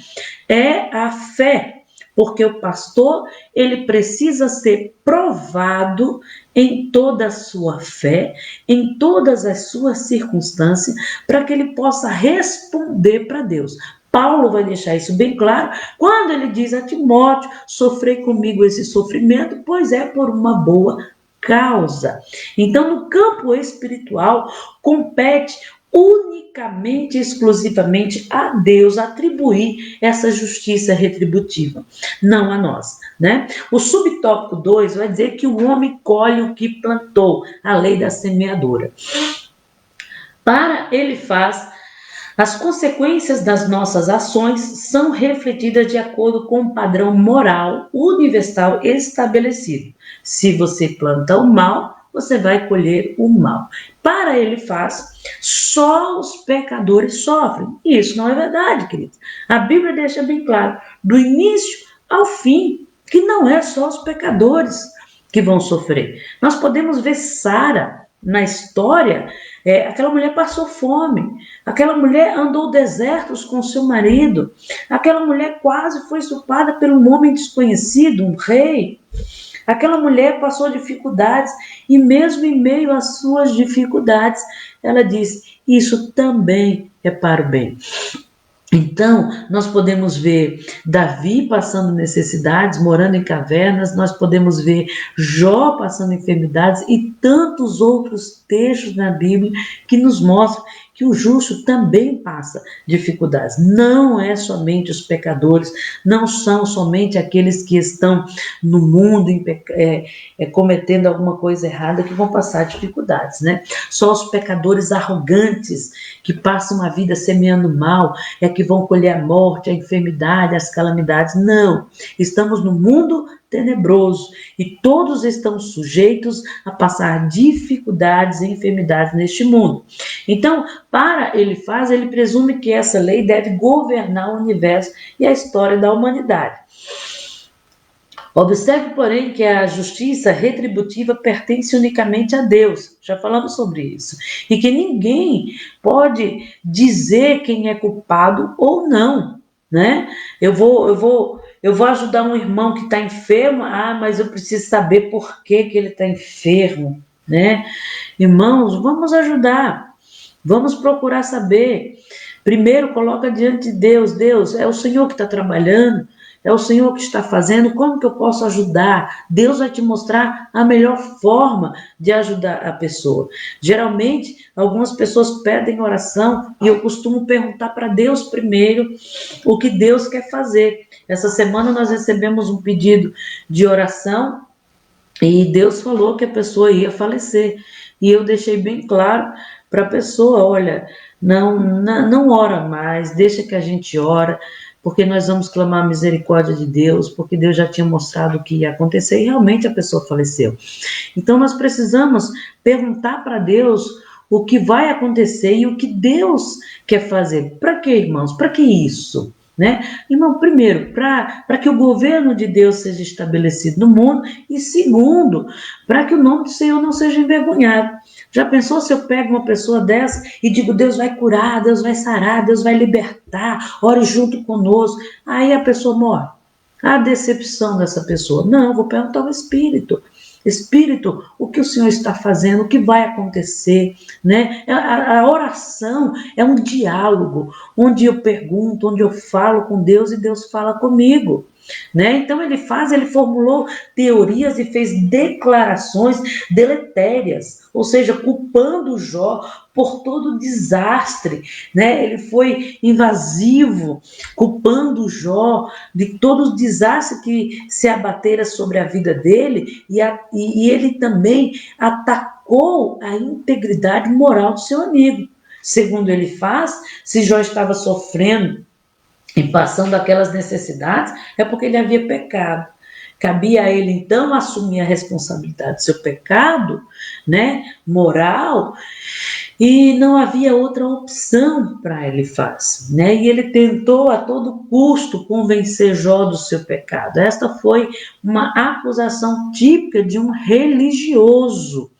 é a fé, porque o pastor ele precisa ser provado em toda a sua fé, em todas as suas circunstâncias, para que ele possa responder para Deus. Paulo vai deixar isso bem claro quando ele diz a Timóteo: sofrei comigo esse sofrimento, pois é por uma boa causa. Então, no campo espiritual, compete unicamente, exclusivamente a Deus atribuir essa justiça retributiva, não a nós, né? O subtópico 2 vai dizer que o homem colhe o que plantou, a lei da semeadura. Para ele faz as consequências das nossas ações são refletidas de acordo com um padrão moral universal estabelecido. Se você planta o mal, você vai colher o mal. Para ele faz, só os pecadores sofrem. E isso não é verdade, queridos. A Bíblia deixa bem claro, do início ao fim, que não é só os pecadores que vão sofrer. Nós podemos ver Sara na história. Aquela mulher passou fome, aquela mulher andou desertos com seu marido, aquela mulher quase foi estuprada por um homem desconhecido, um rei. Aquela mulher passou dificuldades e mesmo em meio às suas dificuldades, ela disse: isso também é para o bem. Então, nós podemos ver Davi passando necessidades, morando em cavernas, nós podemos ver Jó passando enfermidades e tantos outros textos na Bíblia que nos mostram que o justo também passa dificuldades. Não é somente os pecadores, não são somente aqueles que estão no mundo cometendo alguma coisa errada que vão passar dificuldades, né? Só os pecadores arrogantes que passam a vida semeando mal é que vão colher a morte, a enfermidade, as calamidades. Não, estamos no mundo tenebroso e todos estão sujeitos a passar dificuldades e enfermidades neste mundo. Então, para ele presume que essa lei deve governar o universo e a história da humanidade. Observe, porém, que a justiça retributiva pertence unicamente a Deus. Já falamos sobre isso. E que ninguém pode dizer quem é culpado ou não, né? Eu vou ajudar um irmão que está enfermo, mas eu preciso saber por que ele está enfermo, né? Irmãos, vamos ajudar. Vamos procurar saber. Primeiro, coloca diante de Deus. Deus, é o Senhor que está trabalhando. é o Senhor que está fazendo, como que eu posso ajudar? Deus vai te mostrar a melhor forma de ajudar a pessoa. Geralmente, algumas pessoas pedem oração e eu costumo perguntar para Deus primeiro o que Deus quer fazer. Essa semana nós recebemos um pedido de oração e Deus falou que a pessoa ia falecer. E eu deixei bem claro para a pessoa, olha, não ora mais, deixa que a gente ora, porque nós vamos clamar a misericórdia de Deus, porque Deus já tinha mostrado o que ia acontecer e realmente a pessoa faleceu. Então nós precisamos perguntar para Deus o que vai acontecer e o que Deus quer fazer. Para quê, irmãos? Para que isso? Né? Irmão, primeiro, para que o governo de Deus seja estabelecido no mundo, e segundo, para que o nome do Senhor não seja envergonhado. Já pensou se eu pego uma pessoa dessa e digo, Deus vai curar, Deus vai sarar, Deus vai libertar, ore junto conosco, aí a pessoa morre. A decepção dessa pessoa. Não, eu vou perguntar ao Espírito. Espírito, o que o Senhor está fazendo, o que vai acontecer, né? A oração é um diálogo, onde eu pergunto, onde eu falo com Deus e Deus fala comigo, né? Então ele formulou teorias e fez declarações deletérias, ou seja, culpando Jó por todo o desastre, né? Ele foi invasivo, culpando Jó de todo o desastre que se abatera sobre a vida dele, e ele também atacou a integridade moral do seu amigo. Segundo ele faz, se Jó estava sofrendo e passando aquelas necessidades, é porque ele havia pecado. Cabia a ele, então, assumir a responsabilidade do seu pecado, né, moral, e não havia outra opção para ele fazer, né? E ele tentou a todo custo convencer Jó do seu pecado. Esta foi uma acusação típica de um religioso.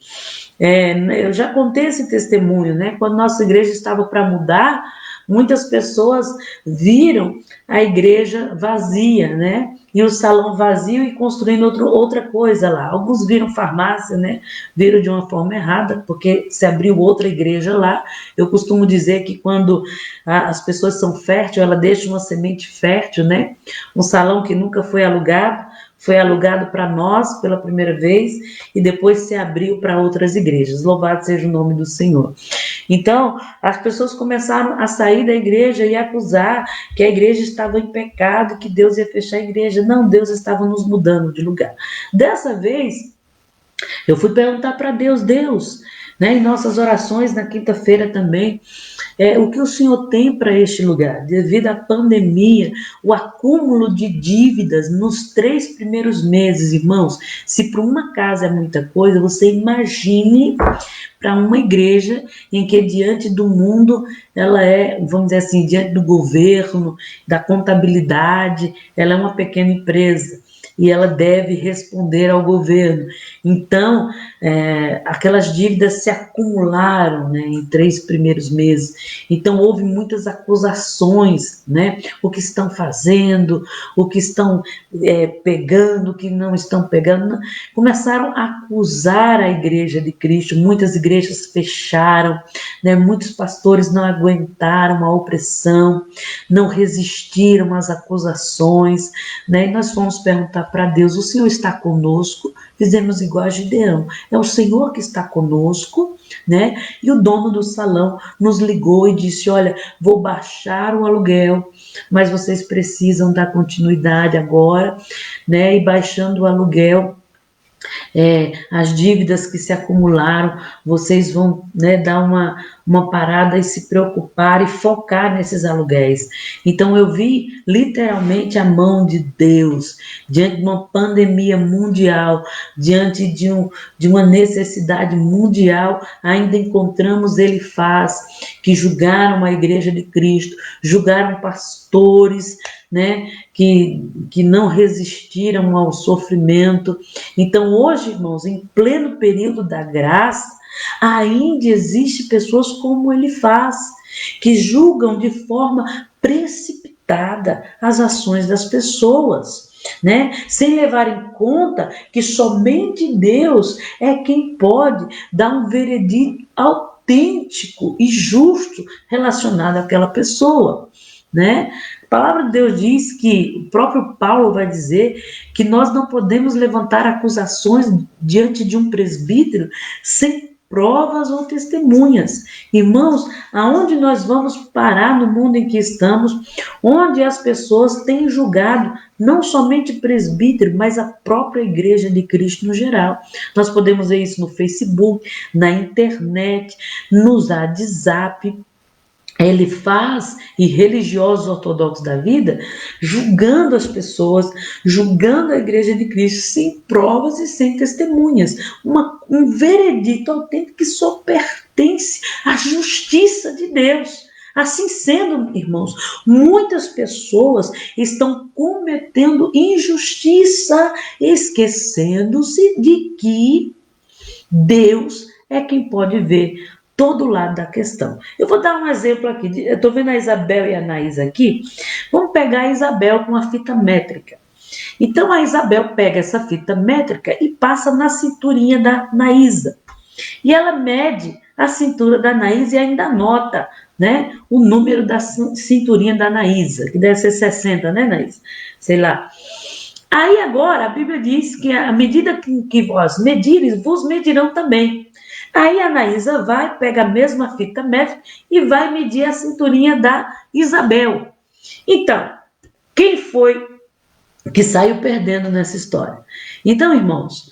Eu já contei esse testemunho, né? Quando nossa igreja estava para mudar, muitas pessoas viram a igreja vazia, né? E o salão vazio e construindo outra coisa lá. Alguns viram farmácia, né? Viram de uma forma errada, porque se abriu outra igreja lá. Eu costumo dizer que quando as pessoas são férteis, ela deixa uma semente fértil, né? Um salão que nunca foi alugado para nós pela primeira vez e depois se abriu para outras igrejas. Louvado seja o nome do Senhor. Então, as pessoas começaram a sair da igreja e acusar que a igreja estava em pecado, que Deus ia fechar a igreja. Não, Deus estava nos mudando de lugar. Dessa vez, eu fui perguntar para Deus, né, em nossas orações na quinta-feira também, o que o Senhor tem para este lugar? Devido à pandemia, o acúmulo de dívidas nos 3 primeiros meses, irmãos, se para uma casa é muita coisa, você imagine para uma igreja em que diante do mundo, ela vamos dizer assim, diante do governo, da contabilidade, ela é uma pequena empresa e ela deve responder ao governo. Então, aquelas dívidas se acumularam, né, em 3 primeiros meses. Então, houve muitas acusações, né? O que estão fazendo, o que estão pegando, o que não estão pegando. Começaram a acusar a igreja de Cristo. Muitas igrejas fecharam, né? Muitos pastores não aguentaram a opressão, não resistiram às acusações, né? E nós fomos perguntar para Deus, o Senhor está conosco? Fizemos igual a Gideão, é o Senhor que está conosco, né? E o dono do salão nos ligou e disse, olha, vou baixar o aluguel, mas vocês precisam dar continuidade agora, né? E baixando o aluguel, as dívidas que se acumularam, vocês vão, né, dar uma parada e se preocupar e focar nesses aluguéis. Então eu vi literalmente a mão de Deus diante de uma pandemia mundial, diante de uma necessidade mundial, ainda encontramos Elifaz, que julgaram a igreja de Cristo, julgaram pastores, né, que não resistiram ao sofrimento. Então hoje, irmãos, em pleno período da graça, ainda existe pessoas como Elifaz, que julgam de forma precipitada as ações das pessoas, né? Sem levar em conta que somente Deus é quem pode dar um veredito autêntico e justo relacionado àquela pessoa, né? palavra de Deus diz que, o próprio Paulo vai dizer que nós não podemos levantar acusações diante de um presbítero sem provas ou testemunhas. Irmãos, aonde nós vamos parar no mundo em que estamos, onde as pessoas têm julgado não somente presbítero, mas a própria igreja de Cristo no geral. Nós podemos ver isso no Facebook, na internet, no WhatsApp. Ele faz, e religiosos ortodoxos da vida, julgando as pessoas, julgando a igreja de Cristo, sem provas e sem testemunhas. Um veredito autêntico que só pertence à justiça de Deus. Assim sendo, irmãos, muitas pessoas estão cometendo injustiça, esquecendo-se de que Deus é quem pode ver todo lado da questão. Eu vou dar um exemplo aqui. Eu estou vendo a Isabel e a Anaísa aqui. Vamos pegar a Isabel com a fita métrica. Então a Isabel pega essa fita métrica e passa na cinturinha da Anaísa. E ela mede a cintura da Anaísa e ainda anota, né, o número da cinturinha da Anaísa, que deve ser 60, né, Anaísa? Sei lá. Aí agora a Bíblia diz que à medida que vós medires, vos medirão também. Aí a Anaísa vai, pega a mesma fita métrica e vai medir a cinturinha da Isabel. Então, quem foi que saiu perdendo nessa história? Então, irmãos,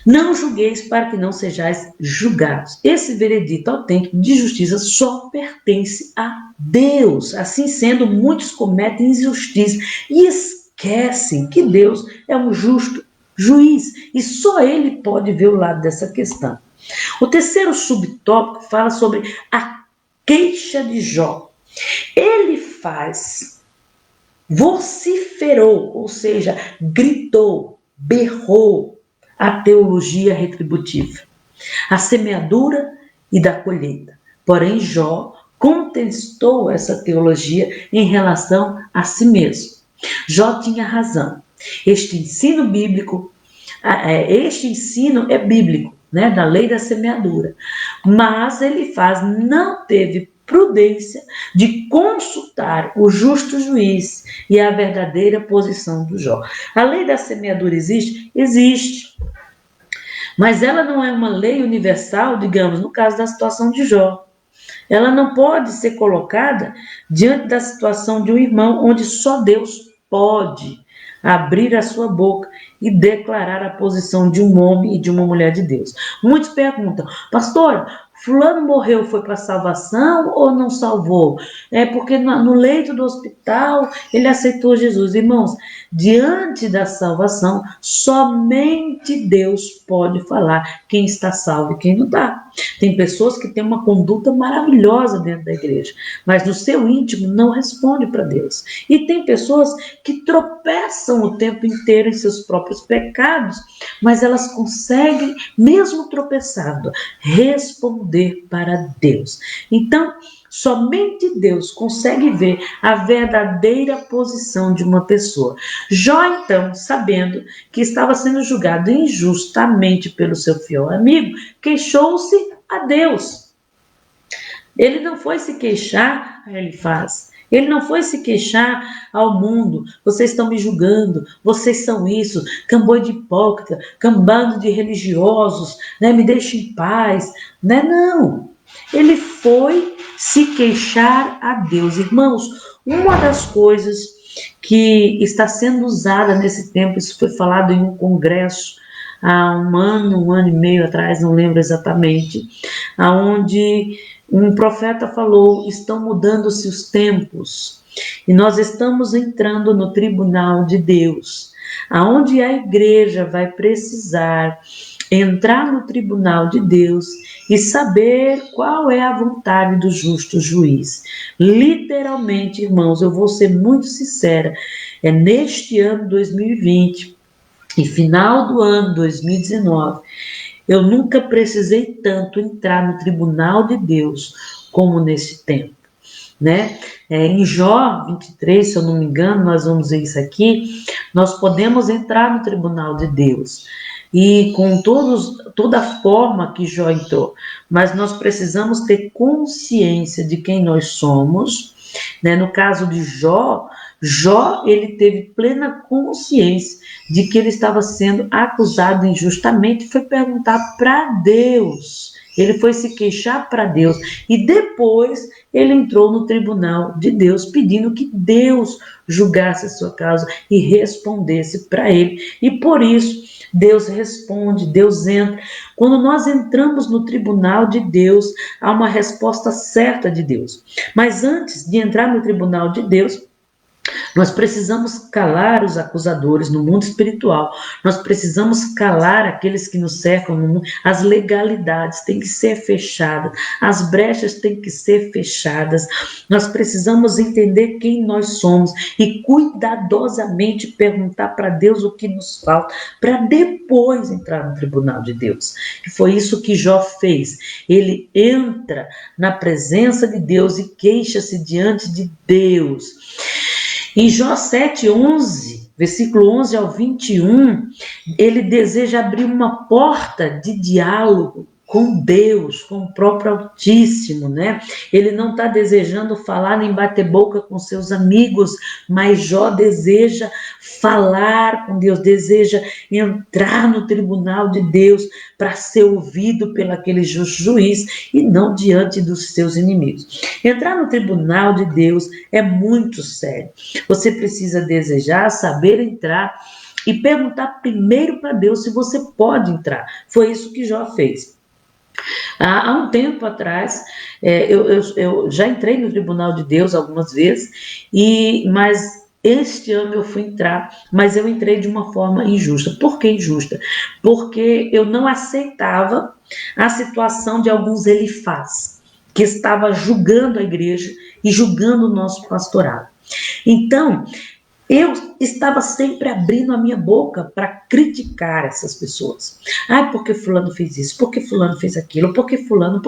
não julgueis para que não sejais julgados. Esse veredito autêntico de justiça só pertence a Deus. Assim sendo, muitos cometem injustiça e esquecem que Deus é um justo juiz e só Ele pode ver o lado dessa questão. O terceiro subtópico fala sobre a queixa de Jó. Ele vociferou, ou seja, gritou, berrou a teologia retributiva, a semeadura e da colheita. Porém, Jó contestou essa teologia em relação a si mesmo. Jó tinha razão. Este ensino é bíblico, né, da lei da semeadura. Mas não teve prudência de consultar o justo juiz e a verdadeira posição do Jó. A lei da semeadura existe? Existe. Mas ela não é uma lei universal, digamos, no caso da situação de Jó. Ela não pode ser colocada diante da situação de um irmão onde só Deus pode abrir a sua boca e declarar a posição de um homem e de uma mulher de Deus. Muitos perguntam, pastor, fulano morreu, foi para salvação ou não salvou? É porque no leito do hospital ele aceitou Jesus. Irmãos, diante da salvação, somente Deus pode falar quem está salvo e quem não está. Tem pessoas que têm uma conduta maravilhosa dentro da igreja, mas no seu íntimo não responde para Deus. E tem pessoas que tropeçam o tempo inteiro em seus próprios pecados, mas elas conseguem, mesmo tropeçando, responder para Deus. Então, somente Deus consegue ver a verdadeira posição de uma pessoa. Jó, então, sabendo que estava sendo julgado injustamente pelo seu fiel amigo, queixou-se a Deus. Ele não foi se queixar a Elifaz. Ele não foi se queixar ao mundo. Vocês estão me julgando, vocês são isso, camboi de hipócrita, cambando de religiosos, né? Me deixem em paz. Né? Não. Ele foi se queixar a Deus. Irmãos, uma das coisas que está sendo usada nesse tempo, isso foi falado em um congresso há um ano e meio atrás, não lembro exatamente, onde um profeta falou, estão mudando-se os tempos e nós estamos entrando no tribunal de Deus, aonde a igreja vai precisar entrar no tribunal de Deus e saber qual é a vontade do justo juiz. Literalmente, irmãos, eu vou ser muito sincera, é neste ano 2020 e final do ano 2019, eu nunca precisei tanto entrar no tribunal de Deus como nesse tempo, né? Em Jó 23, se eu não me engano, nós vamos ver isso aqui, nós podemos entrar no tribunal de Deus, e com toda a forma que Jó entrou, mas nós precisamos ter consciência de quem nós somos né? No caso de Jó, ele teve plena consciência de que ele estava sendo acusado injustamente e foi perguntar para Deus. Ele foi se queixar para Deus e depois ele entrou no tribunal de Deus pedindo que Deus julgasse a sua causa e respondesse para ele. E por isso Deus responde, Deus entra. Quando nós entramos no tribunal de Deus, há uma resposta certa de Deus. Mas antes de entrar no tribunal de Deus, nós precisamos calar os acusadores no mundo espiritual. Nós precisamos calar aqueles que nos cercam no mundo. As legalidades têm que ser fechadas. As brechas têm que ser fechadas. Nós precisamos entender quem nós somos e cuidadosamente perguntar para Deus o que nos falta, para depois entrar no tribunal de Deus. Que foi isso que Jó fez. Ele entra na presença de Deus e queixa-se diante de Deus. Em Jó 7:11, versículo 11 ao 21, ele deseja abrir uma porta de diálogo com Deus, com o próprio Altíssimo, né? Ele não está desejando falar nem bater boca com seus amigos, mas Jó deseja falar com Deus, deseja entrar no tribunal de Deus para ser ouvido pelo aquele juiz e não diante dos seus inimigos. Entrar no tribunal de Deus é muito sério. Você precisa desejar, saber entrar e perguntar primeiro para Deus se você pode entrar. Foi isso que Jó fez. Há um tempo atrás, eu já entrei no tribunal de Deus algumas vezes, mas este ano eu fui entrar, mas eu entrei de uma forma injusta. Por que injusta? Porque eu não aceitava a situação de alguns elifás, que estava julgando a igreja e julgando o nosso pastorado. Então, eu estava sempre abrindo a minha boca para criticar essas pessoas. Porque fulano fez isso, porque fulano fez aquilo, porque fulano.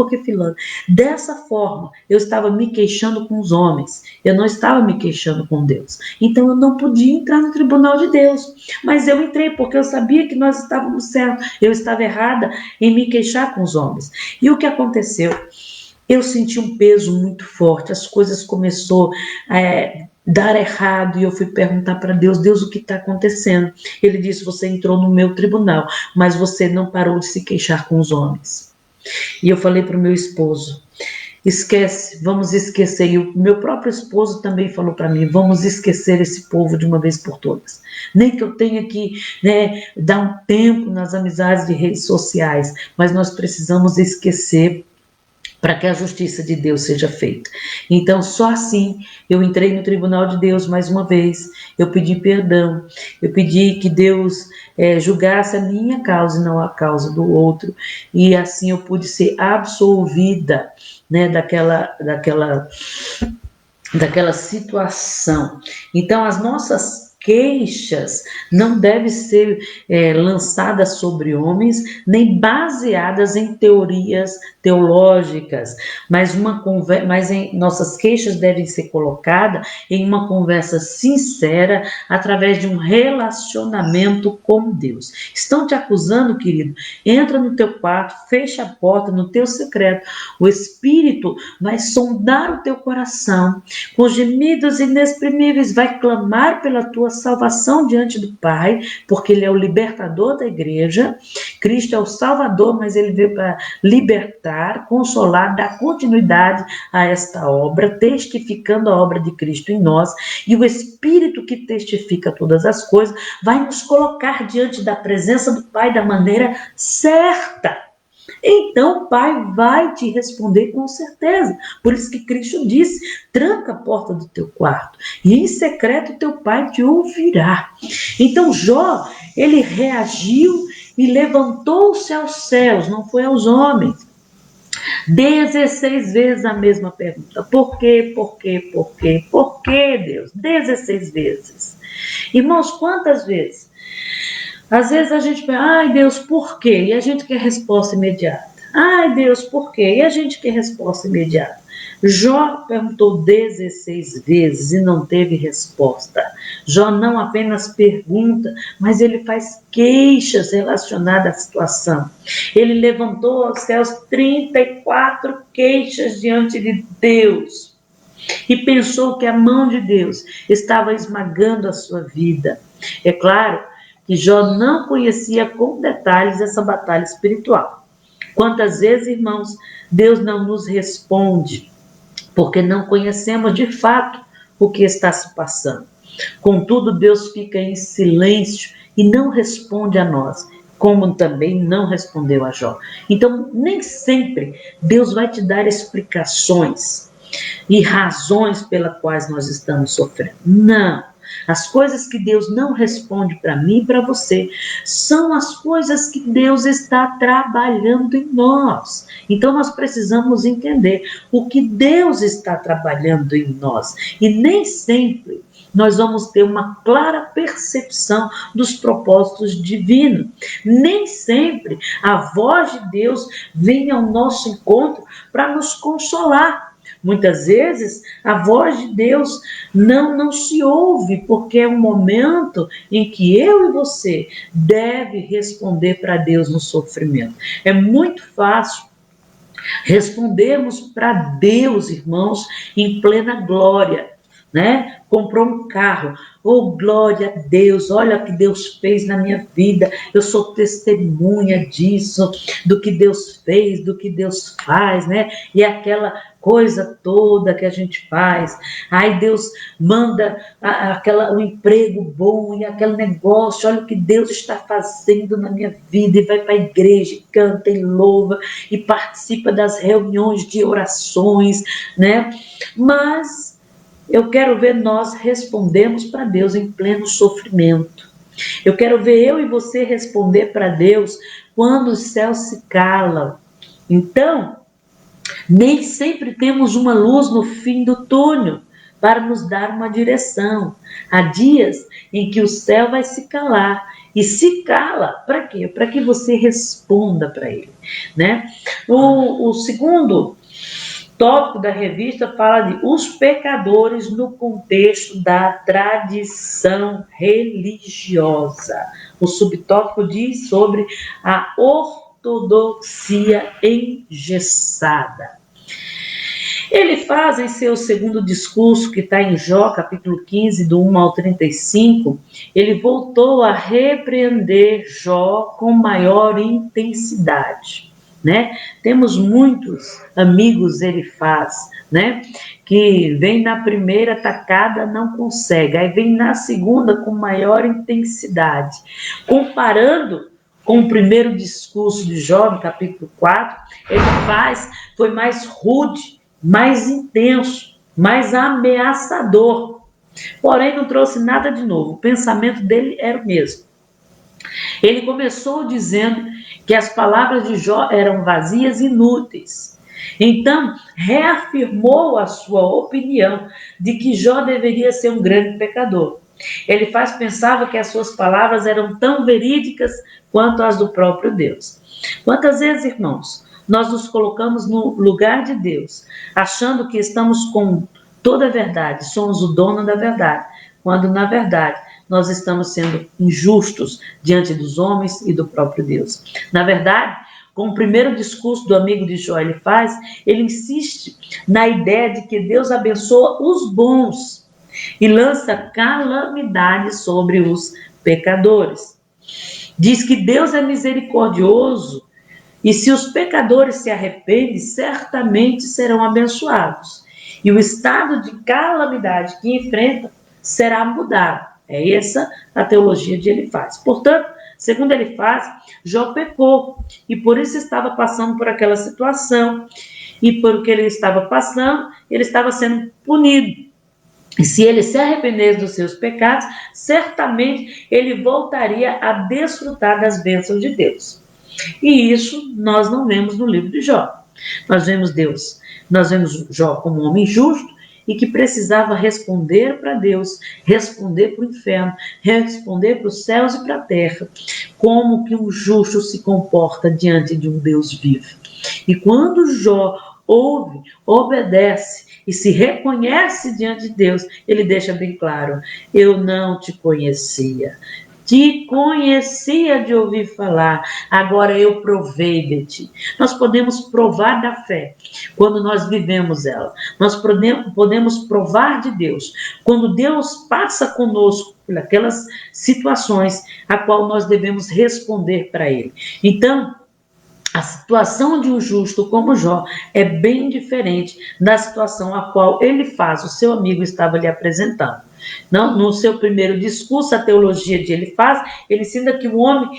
Dessa forma, eu estava me queixando com os homens, eu não estava me queixando com Deus. Então eu não podia entrar no tribunal de Deus. Mas eu entrei porque eu sabia que nós estávamos certos. Eu estava errada em me queixar com os homens. E o que aconteceu? Eu senti um peso muito forte, as coisas começaram a dar errado, e eu fui perguntar para Deus, o que está acontecendo? Ele disse, você entrou no meu tribunal, mas você não parou de se queixar com os homens. E eu falei para o meu esposo, esquece, vamos esquecer, e o meu próprio esposo também falou para mim, vamos esquecer esse povo de uma vez por todas. Nem que eu tenha que dar um tempo nas amizades de redes sociais, mas nós precisamos esquecer para que a justiça de Deus seja feita. Então, só assim, eu entrei no tribunal de Deus mais uma vez, eu pedi perdão, eu pedi que Deus julgasse a minha causa e não a causa do outro, e assim eu pude ser absolvida, né, daquela situação. Então, as nossas queixas não devem ser lançadas sobre homens, nem baseadas em teorias teológicas, mas nossas queixas devem ser colocadas em uma conversa sincera, através de um relacionamento com Deus. Estão te acusando, querido? Entra no teu quarto, fecha a porta no teu secreto, o Espírito vai sondar o teu coração, com gemidos inexprimíveis, vai clamar pela tua salvação diante do Pai, porque Ele é o libertador da igreja. Cristo é o Salvador, mas Ele veio para libertar, consolar, dar continuidade a esta obra, testificando a obra de Cristo em nós, e o Espírito que testifica todas as coisas vai nos colocar diante da presença do Pai da maneira certa. Então o Pai vai te responder com certeza. Por isso que Cristo disse, tranca a porta do teu quarto e em secreto teu Pai te ouvirá. Então Jó, ele reagiu e levantou-se aos céus, não foi aos homens. 16 vezes a mesma pergunta. Por quê? Por quê? Por quê? Por quê, Deus? 16 vezes. Irmãos, quantas vezes? Às vezes a gente pensa, ai Deus, por quê? E a gente quer resposta imediata. Ai Deus, por quê? E a gente quer resposta imediata. Jó perguntou 16 vezes e não teve resposta. Jó não apenas pergunta, mas ele faz queixas relacionadas à situação. Ele levantou aos céus 34 queixas diante de Deus. e pensou que a mão de Deus estava esmagando a sua vida. É claro que Jó não conhecia com detalhes essa batalha espiritual. Quantas vezes, irmãos, Deus não nos responde porque não conhecemos de fato o que está se passando. Contudo, Deus fica em silêncio e não responde a nós, como também não respondeu a Jó. Então, nem sempre Deus vai te dar explicações e razões pelas quais nós estamos sofrendo. Não. As coisas que Deus não responde para mim e para você são as coisas que Deus está trabalhando em nós. Então nós precisamos entender o que Deus está trabalhando em nós. E nem sempre nós vamos ter uma clara percepção dos propósitos divinos. Nem sempre a voz de Deus vem ao nosso encontro para nos consolar. Muitas vezes a voz de Deus não se ouve, porque é um momento em que eu e você deve responder para Deus no sofrimento. É muito fácil respondermos para Deus, irmãos, em plena glória, né? Comprou um carro, oh glória a Deus, olha o que Deus fez na minha vida, eu sou testemunha disso, do que Deus fez, do que Deus faz, né? E aquela coisa toda que a gente faz, aí Deus manda um emprego bom e aquele negócio, olha o que Deus está fazendo na minha vida, e vai para a igreja, e canta e louva, e participa das reuniões de orações, né? Mas eu quero ver nós respondemos para Deus em pleno sofrimento. Eu quero ver eu e você responder para Deus quando os céus se calam. Então, nem sempre temos uma luz no fim do túnel para nos dar uma direção. Há dias em que o céu vai se calar. E se cala, para quê? Para que você responda para ele, né? O segundo tópico da revista fala de os pecadores no contexto da tradição religiosa. O subtópico diz sobre a ortodoxia engessada. Ele faz em seu segundo discurso, que está em Jó, capítulo 15, do 1 ao 35, ele voltou a repreender Jó com maior intensidade, né? Temos muitos amigos, ele faz, né? Que vem na primeira tacada, não consegue, aí vem na segunda com maior intensidade. Comparando com o primeiro discurso de Jó, no capítulo 4, foi mais rude, mais intenso, mais ameaçador. Porém, não trouxe nada de novo. O pensamento dele era o mesmo. Ele começou dizendo que as palavras de Jó eram vazias e inúteis. Então, reafirmou a sua opinião de que Jó deveria ser um grande pecador. Ele pensava que as suas palavras eram tão verídicas quanto as do próprio Deus. Quantas vezes, irmãos, nós nos colocamos no lugar de Deus, achando que estamos com toda a verdade, somos o dono da verdade, quando na verdade nós estamos sendo injustos diante dos homens e do próprio Deus. Na verdade, com o primeiro discurso do amigo de Jó, ele insiste na ideia de que Deus abençoa os bons e lança calamidade sobre os pecadores. Diz que Deus é misericordioso e se os pecadores se arrependem, certamente serão abençoados. E o estado de calamidade que enfrentam será mudado. É essa a teologia de Elifaz. Portanto, segundo Elifaz, Jó pecou e por isso estava passando por aquela situação. E por o que ele estava passando, ele estava sendo punido. E se ele se arrependesse dos seus pecados, certamente ele voltaria a desfrutar das bênçãos de Deus. E isso nós não vemos no livro de Jó. Nós vemos Jó como um homem justo e que precisava responder para Deus, responder para o inferno, responder para os céus e para a terra, como que um justo se comporta diante de um Deus vivo. E quando Jó ouve, obedece e se reconhece diante de Deus, ele deixa bem claro: eu não te conhecia. te conhecia de ouvir falar, agora eu provei de ti. Nós podemos provar da fé quando nós vivemos ela. Nós podemos provar de Deus quando Deus passa conosco por aquelas situações a qual nós devemos responder para Ele. Então, a situação de um justo como Jó é bem diferente da situação a qual o seu amigo estava lhe apresentando. Não, no seu primeiro discurso, a teologia de Elifaz, ele ensina que o homem,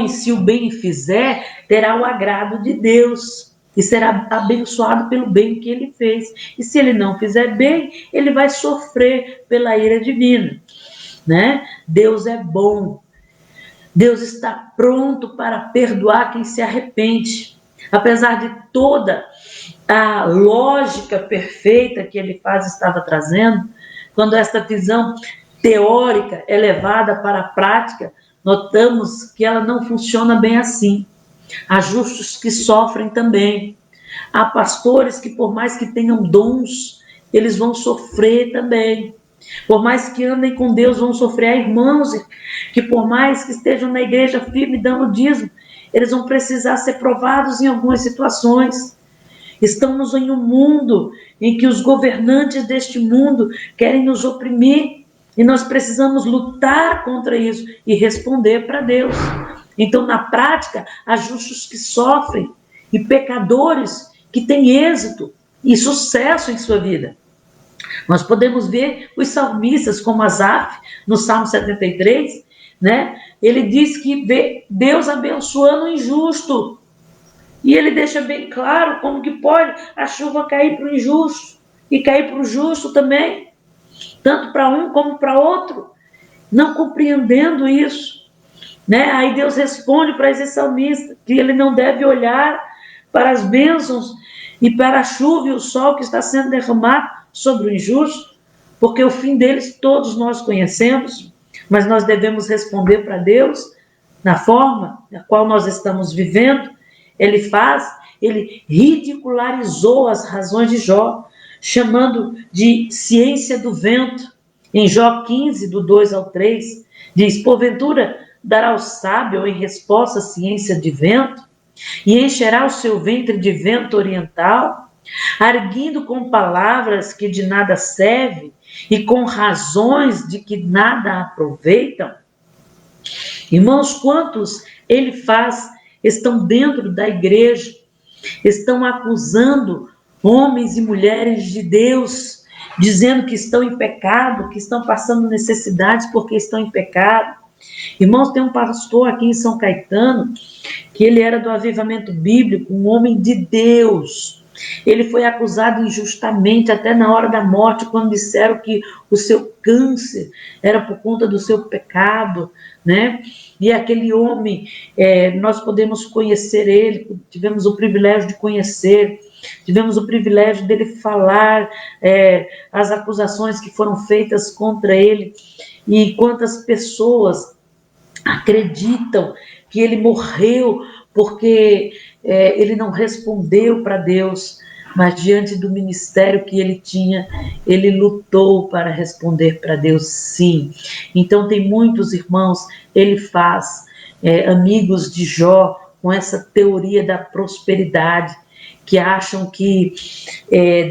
se o bem fizer, terá o agrado de Deus e será abençoado pelo bem que ele fez. E se ele não fizer bem, ele vai sofrer pela ira divina, né? Deus é bom. Deus está pronto para perdoar quem se arrepende. Apesar de toda a lógica perfeita que Elifaz estava trazendo, quando esta visão teórica é levada para a prática, notamos que ela não funciona bem assim. Há justos que sofrem também. Há pastores que, por mais que tenham dons, eles vão sofrer também. Por mais que andem com Deus, vão sofrer. Há irmãos que, por mais que estejam na igreja firme dando dízimo, eles vão precisar ser provados em algumas situações. Estamos em um mundo em que os governantes deste mundo querem nos oprimir e nós precisamos lutar contra isso e responder para Deus. Então, na prática, há justos que sofrem e pecadores que têm êxito e sucesso em sua vida. Nós podemos ver os salmistas, como Asaf, no Salmo 73, né? Ele diz que vê Deus abençoando o injusto. E ele deixa bem claro como que pode a chuva cair para o injusto e cair para o justo também, tanto para um como para outro, não compreendendo isso, né? Aí Deus responde para esse salmista que ele não deve olhar para as bênçãos e para a chuva e o sol que está sendo derramado sobre o injusto, porque o fim deles todos nós conhecemos, mas nós devemos responder para Deus na forma na qual nós estamos vivendo. Ele ridicularizou as razões de Jó, chamando de ciência do vento. Em Jó 15, do 2 ao 3, diz: porventura dará o sábio em resposta a ciência de vento, e encherá o seu ventre de vento oriental, arguindo com palavras que de nada servem e com razões de que nada aproveitam. Irmãos, quantos Elifaz estão dentro da igreja, estão acusando homens e mulheres de Deus, dizendo que estão em pecado, que estão passando necessidades porque estão em pecado. Irmãos, tem um pastor aqui em São Caetano, que ele era do avivamento bíblico, um homem de Deus. Ele foi acusado injustamente até na hora da morte, quando disseram que o seu câncer era por conta do seu pecado, né? E aquele homem, nós podemos conhecer ele, tivemos o privilégio de conhecer, tivemos o privilégio dele falar as acusações que foram feitas contra ele, e quantas pessoas acreditam que ele morreu porque ele não respondeu para Deus, mas diante do ministério que ele tinha, ele lutou para responder para Deus, sim. Então tem muitos irmãos, Elifaz, amigos de Jó, com essa teoria da prosperidade, que acham que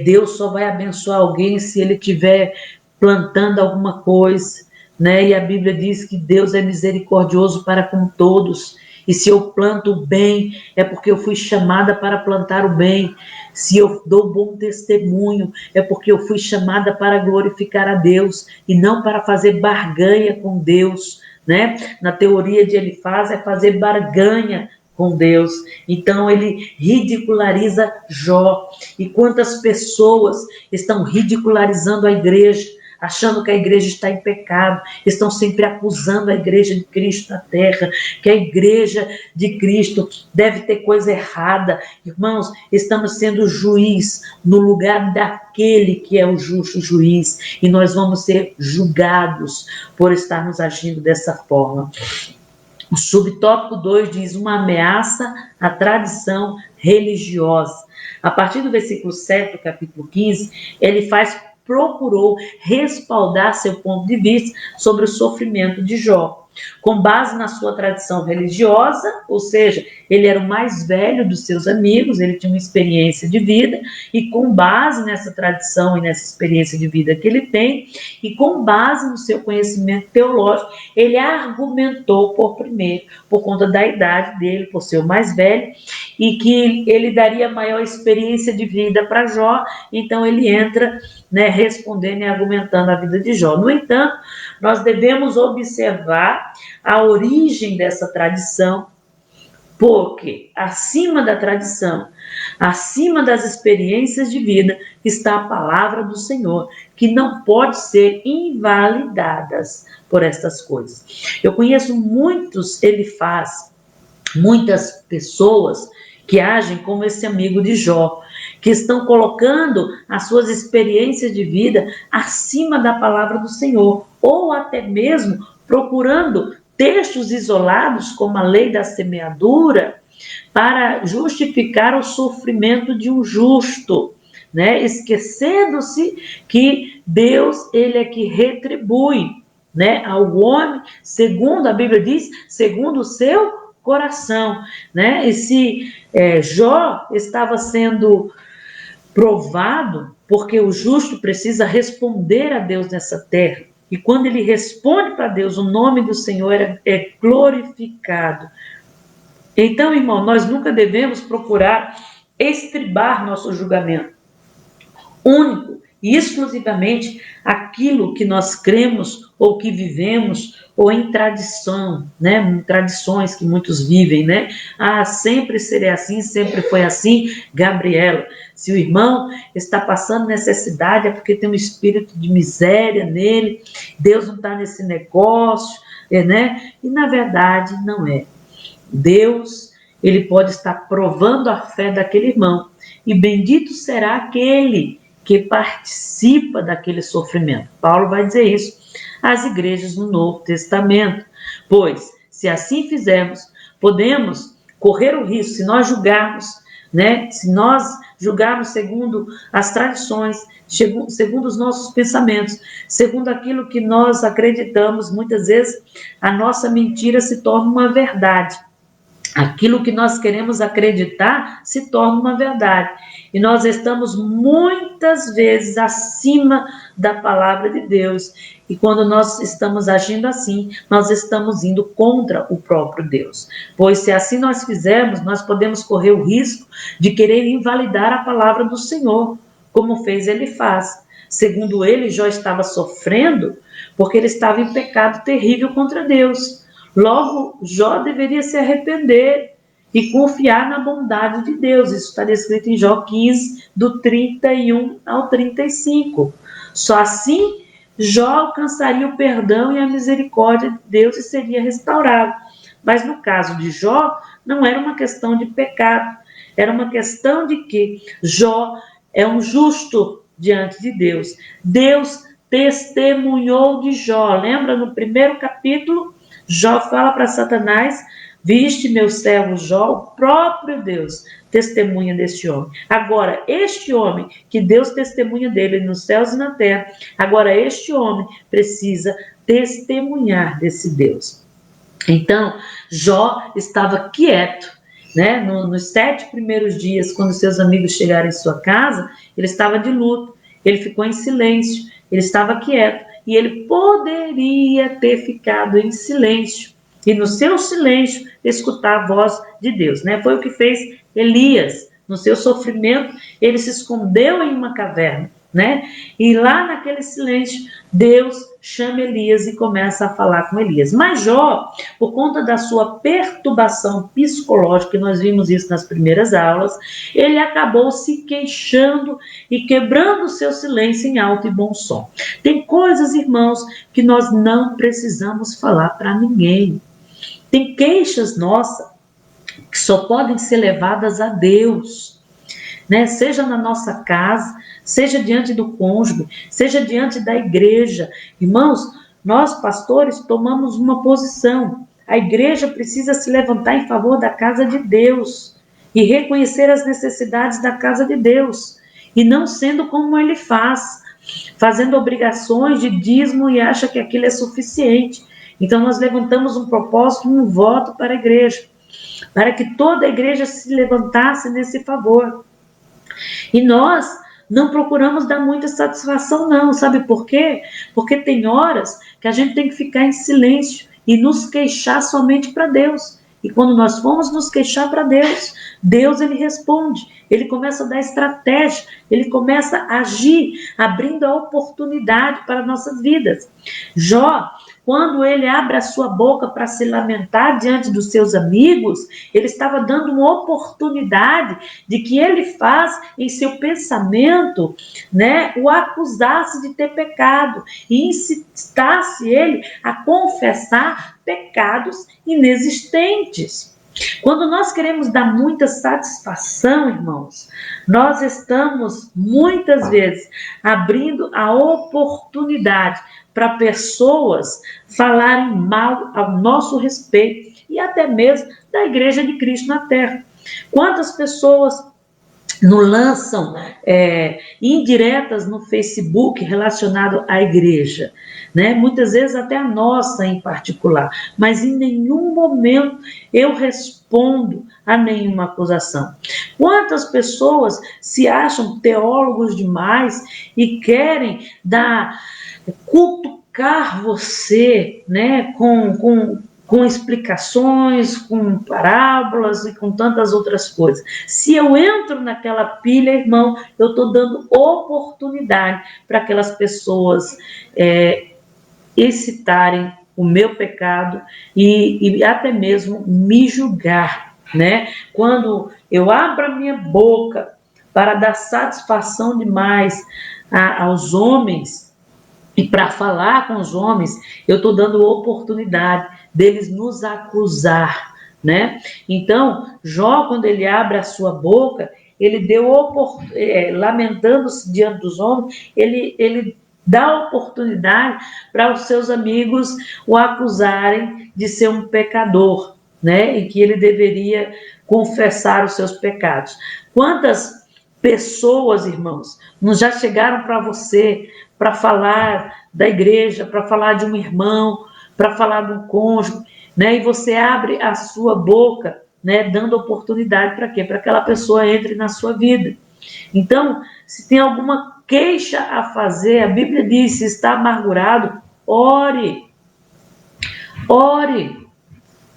Deus só vai abençoar alguém se ele estiver plantando alguma coisa, né? E a Bíblia diz que Deus é misericordioso para com todos. E se eu planto o bem, é porque eu fui chamada para plantar o bem. Se eu dou bom testemunho, é porque eu fui chamada para glorificar a Deus e não para fazer barganha com Deus, né? Na teoria de Elifaz, é fazer barganha com Deus. Então ele ridiculariza Jó. E quantas pessoas estão ridicularizando a igreja, achando que a igreja está em pecado, estão sempre acusando a igreja de Cristo na terra, que a igreja de Cristo deve ter coisa errada. Irmãos, estamos sendo juiz no lugar daquele que é o justo juiz, e nós vamos ser julgados por estarmos agindo dessa forma. O subtópico 2 diz: uma ameaça à tradição religiosa. A partir do versículo 7 do capítulo 15, ele faz procurou respaldar seu ponto de vista sobre o sofrimento de Jó. Com base na sua tradição religiosa, ou seja, ele era o mais velho dos seus amigos, ele tinha uma experiência de vida, e com base nessa tradição e nessa experiência de vida que ele tem, e com base no seu conhecimento teológico, ele argumentou por conta da idade dele, por ser o mais velho, e que ele daria maior experiência de vida para Jó, então ele entra, respondendo e argumentando a vida de Jó. No entanto, nós devemos observar a origem dessa tradição, porque acima da tradição, acima das experiências de vida, está a palavra do Senhor, que não pode ser invalidadas por estas coisas. Eu conheço muitas pessoas que agem como esse amigo de Jó, que estão colocando as suas experiências de vida acima da palavra do Senhor, ou até mesmo procurando textos isolados, como a lei da semeadura, para justificar o sofrimento de um justo, esquecendo-se que Deus, ele é que retribui, ao homem, segundo a Bíblia diz, segundo o seu coração, E se Jó estava sendo provado, porque o justo precisa responder a Deus nessa terra, e quando ele responde para Deus, o nome do Senhor é glorificado. Então, irmão, nós nunca devemos procurar estribar nosso julgamento único e exclusivamente aquilo que nós cremos ou que vivemos, ou em tradição, tradições que muitos vivem, sempre serei assim, sempre foi assim. Gabriela, se o irmão está passando necessidade, é porque tem um espírito de miséria nele, Deus não está nesse negócio, e na verdade não é. Deus, ele pode estar provando a fé daquele irmão, e bendito será aquele que participa daquele sofrimento. Paulo vai dizer isso às igrejas no Novo Testamento, pois, se assim fizermos, podemos correr o risco, se nós julgarmos, se nós julgarmos segundo as tradições, segundo os nossos pensamentos, segundo aquilo que nós acreditamos, muitas vezes a nossa mentira se torna uma verdade. Aquilo que nós queremos acreditar se torna uma verdade. E nós estamos muitas vezes acima da palavra de Deus. E quando nós estamos agindo assim, nós estamos indo contra o próprio Deus. Pois se assim nós fizermos, nós podemos correr o risco de querer invalidar a palavra do Senhor, como fez Elifaz. Segundo ele, Jó estava sofrendo porque ele estava em pecado terrível contra Deus. Logo, Jó deveria se arrepender e confiar na bondade de Deus. Isso está descrito em Jó 15, do 31 ao 35. Só assim, Jó alcançaria o perdão e a misericórdia de Deus e seria restaurado. Mas no caso de Jó, não era uma questão de pecado. Era uma questão de que Jó é um justo diante de Deus. Deus testemunhou de Jó. Lembra no primeiro capítulo? Jó fala para Satanás: viste meu servo Jó, o próprio Deus testemunha deste homem. Agora, este homem, que Deus testemunha dele nos céus e na terra, agora este homem precisa testemunhar desse Deus. Então, Jó estava quieto, nos 7 primeiros dias, quando seus amigos chegaram em sua casa, ele estava de luto, ele ficou em silêncio, ele estava quieto. E ele poderia ter ficado em silêncio, e no seu silêncio escutar a voz de Deus, Foi o que fez Elias. No seu sofrimento, ele se escondeu em uma caverna, E lá naquele silêncio, Deus chama Elias e começa a falar com Elias. Mas Jó, por conta da sua perturbação psicológica, e nós vimos isso nas primeiras aulas, ele acabou se queixando e quebrando o seu silêncio em alto e bom som. Tem coisas, irmãos, que nós não precisamos falar para ninguém. Tem queixas nossas que só podem ser levadas a Deus, Seja na nossa casa, seja diante do cônjuge, seja diante da igreja. Irmãos, nós pastores tomamos uma posição. A igreja precisa se levantar em favor da casa de Deus e reconhecer as necessidades da casa de Deus, e não sendo como ele faz, fazendo obrigações de dízimo e acha que aquilo é suficiente. Então nós levantamos um propósito, um voto para a igreja, para que toda a igreja se levantasse nesse favor. E nós não procuramos dar muita satisfação, não. Sabe por quê? Porque tem horas que a gente tem que ficar em silêncio e nos queixar somente para Deus. E quando nós formos nos queixar para Deus, Deus ele responde, ele começa a dar estratégia, ele começa a agir, abrindo a oportunidade para nossas vidas. Jó, quando ele abre a sua boca para se lamentar diante dos seus amigos, ele estava dando uma oportunidade de que ele faz em seu pensamento, né, o acusasse de ter pecado e incitasse ele a confessar pecados inexistentes. Quando nós queremos dar muita satisfação, irmãos, nós estamos muitas vezes abrindo a oportunidade para pessoas falarem mal ao nosso respeito e até mesmo da Igreja de Cristo na Terra. Quantas pessoas nos lançam indiretas no Facebook relacionado à igreja, né? Muitas vezes até a nossa em particular, mas em nenhum momento eu respondo a nenhuma acusação. Quantas pessoas se acham teólogos demais e querem cutucar você, né, com explicações, com parábolas e com tantas outras coisas. Se eu entro naquela pilha, irmão, eu estou dando oportunidade para aquelas pessoas excitarem o meu pecado e até mesmo me julgar, né? Quando eu abro a minha boca para dar satisfação demais aos homens e para falar com os homens, eu estou dando oportunidade deles nos acusar, né? Então, Jó, quando ele abre a sua boca, ele lamentando-se diante dos homens, ele dá oportunidade para os seus amigos o acusarem de ser um pecador, né? E que ele deveria confessar os seus pecados. Quantas pessoas, irmãos, não já chegaram para você para falar da igreja, para falar de um irmão, para falar de um cônjuge, né? E você abre a sua boca, né, dando oportunidade para quê? Para que aquela pessoa entre na sua vida. Então, se tem alguma queixa a fazer, a Bíblia diz, se está amargurado, ore. Ore.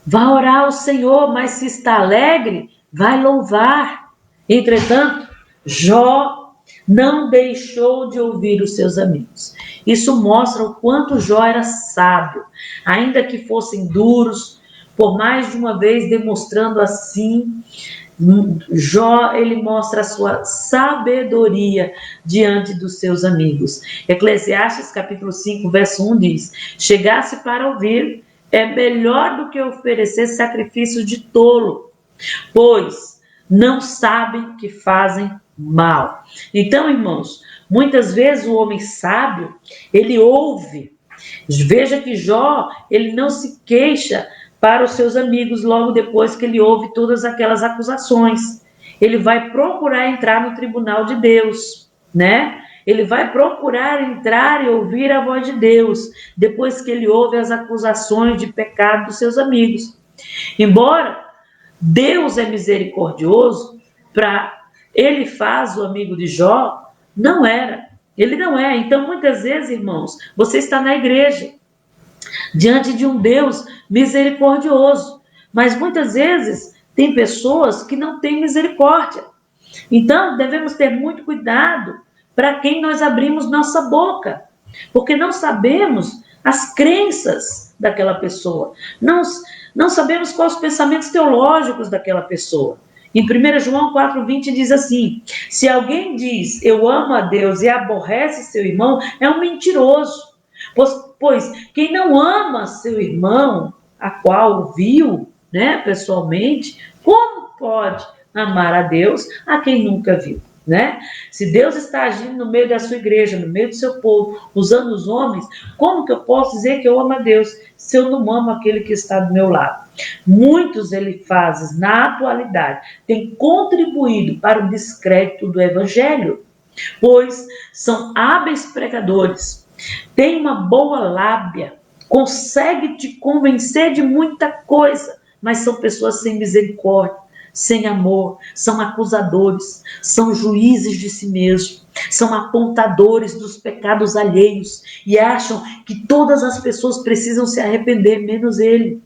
Vá orar ao Senhor, mas se está alegre, vai louvar. Entretanto, Jó não deixou de ouvir os seus amigos. Isso mostra o quanto Jó era sábio, ainda que fossem duros, por mais de uma vez demonstrando assim, Jó, ele mostra a sua sabedoria diante dos seus amigos. Eclesiastes capítulo 5, verso 1 diz: chegasse para ouvir, é melhor do que oferecer sacrifício de tolo, pois não sabem que fazem mal. Então, irmãos, muitas vezes o homem sábio, ele ouve. Veja que Jó, ele não se queixa para os seus amigos logo depois que ele ouve todas aquelas acusações. Ele vai procurar entrar no tribunal de Deus, né? Ele vai procurar entrar e ouvir a voz de Deus, depois que ele ouve as acusações de pecado dos seus amigos. Embora Deus é misericordioso, ele faz o amigo de Jó, não era. Ele não é. Então, muitas vezes, irmãos, você está na igreja, diante de um Deus misericordioso, mas muitas vezes tem pessoas que não têm misericórdia. Então, devemos ter muito cuidado para quem nós abrimos nossa boca, porque não sabemos as crenças daquela pessoa, não sabemos quais os pensamentos teológicos daquela pessoa. Em 1 João 4,20 diz assim: se alguém diz eu amo a Deus e aborrece seu irmão, é um mentiroso. Pois quem não ama seu irmão, a qual viu, né, pessoalmente, como pode amar a Deus a quem nunca viu, né? Se Deus está agindo no meio da sua igreja, no meio do seu povo, usando os homens, como que eu posso dizer que eu amo a Deus se eu não amo aquele que está do meu lado? Muitos elifazes, na atualidade, têm contribuído para o descrédito do evangelho. pois são hábeis pregadores, têm uma boa lábia, conseguem te convencer de muita coisa, mas são pessoas sem misericórdia, sem amor, são acusadores, são juízes de si mesmos, são apontadores dos pecados alheios e acham que todas as pessoas precisam se arrepender, menos ele.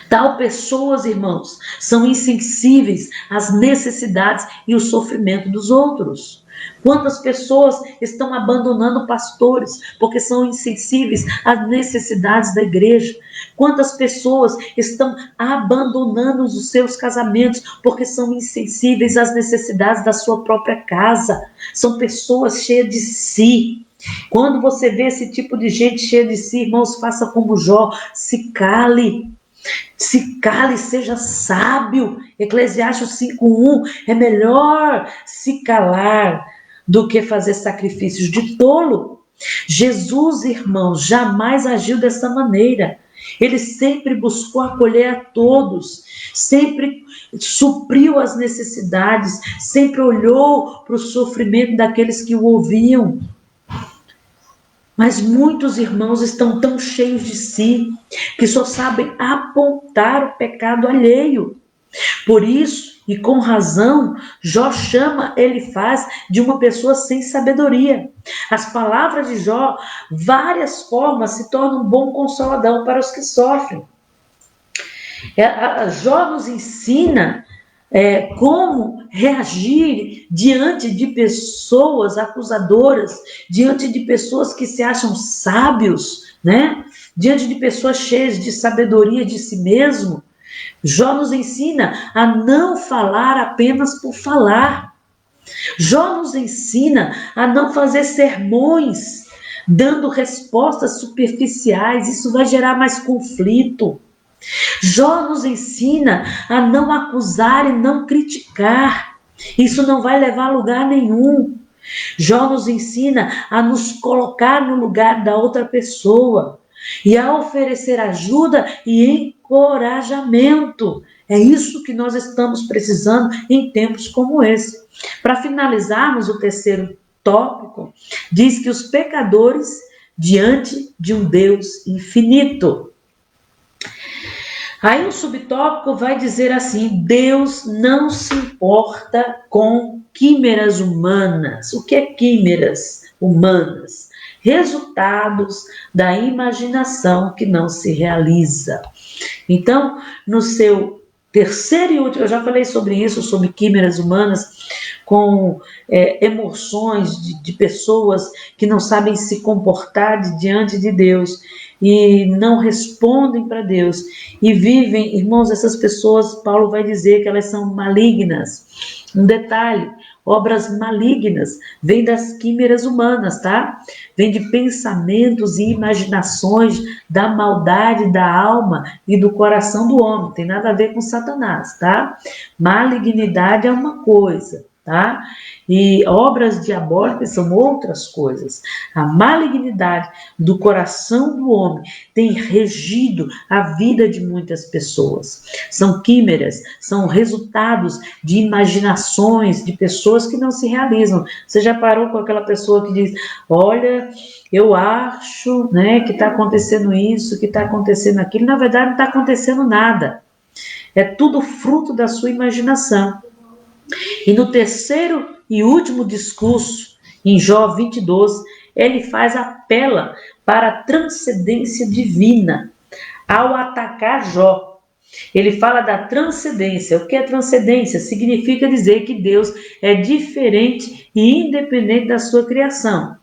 Tal pessoas, irmãos, são insensíveis às necessidades e o sofrimento dos outros. Quantas pessoas estão abandonando pastores porque são insensíveis às necessidades da igreja? Quantas pessoas estão abandonando os seus casamentos porque são insensíveis às necessidades da sua própria casa? São pessoas cheias de si. Quando você vê esse tipo de gente cheia de si, irmãos, faça como Jó, se cale. Se cale, seja sábio. Eclesiastes 5:1, é melhor se calar do que fazer sacrifícios de tolo. Jesus, irmãos, jamais agiu dessa maneira. Ele sempre buscou acolher a todos, sempre supriu as necessidades, sempre olhou para o sofrimento daqueles que o ouviam. Mas muitos irmãos estão tão cheios de si, que só sabem apontar o pecado alheio. Por isso, e com razão, Jó chama Elifaz de uma pessoa sem sabedoria. As palavras de Jó, várias formas, se tornam um bom consolador para os que sofrem. Jó nos ensina como reagir diante de pessoas acusadoras, diante de pessoas que se acham sábios, né? Diante de pessoas cheias de sabedoria de si mesmo. Jó nos ensina a não falar apenas por falar. Jó nos ensina a não fazer sermões, dando respostas superficiais. Isso vai gerar mais conflito. Jó nos ensina a não acusar e não criticar. Isso não vai levar a lugar nenhum. Jó nos ensina a nos colocar no lugar da outra pessoa e a oferecer ajuda e encorajamento. É isso que nós estamos precisando em tempos como esse. Para finalizarmos o terceiro tópico, diz que os pecadores diante de um Deus infinito. Aí o subtópico vai dizer assim: Deus não se importa com quimeras humanas. O que é quimeras humanas? Resultados da imaginação que não se realiza. Então, no seu terceiro e último, eu já falei sobre isso, sobre quimeras humanas, com emoções de pessoas que não sabem se comportar diante de Deus e não respondem para Deus e vivem, irmãos, essas pessoas, Paulo vai dizer que elas são malignas. Um detalhe, obras malignas vêm das quimeras humanas, tá? Vem de pensamentos e imaginações da maldade da alma e do coração do homem, tem nada a ver com Satanás, tá? Malignidade é uma coisa, tá? E obras diabólicas são outras coisas. A malignidade do coração do homem tem regido a vida de muitas pessoas. São quimeras, são resultados de imaginações de pessoas que não se realizam. Você já parou com aquela pessoa que diz: olha, eu acho, né, que está acontecendo isso, que está acontecendo aquilo. Na verdade, não está acontecendo nada. É tudo fruto da sua imaginação. E no terceiro e último discurso, em Jó 20:12, Elifaz apela para a transcendência divina ao atacar Jó. Ele fala da transcendência. O que é transcendência? Significa dizer que Deus é diferente e independente da sua criação.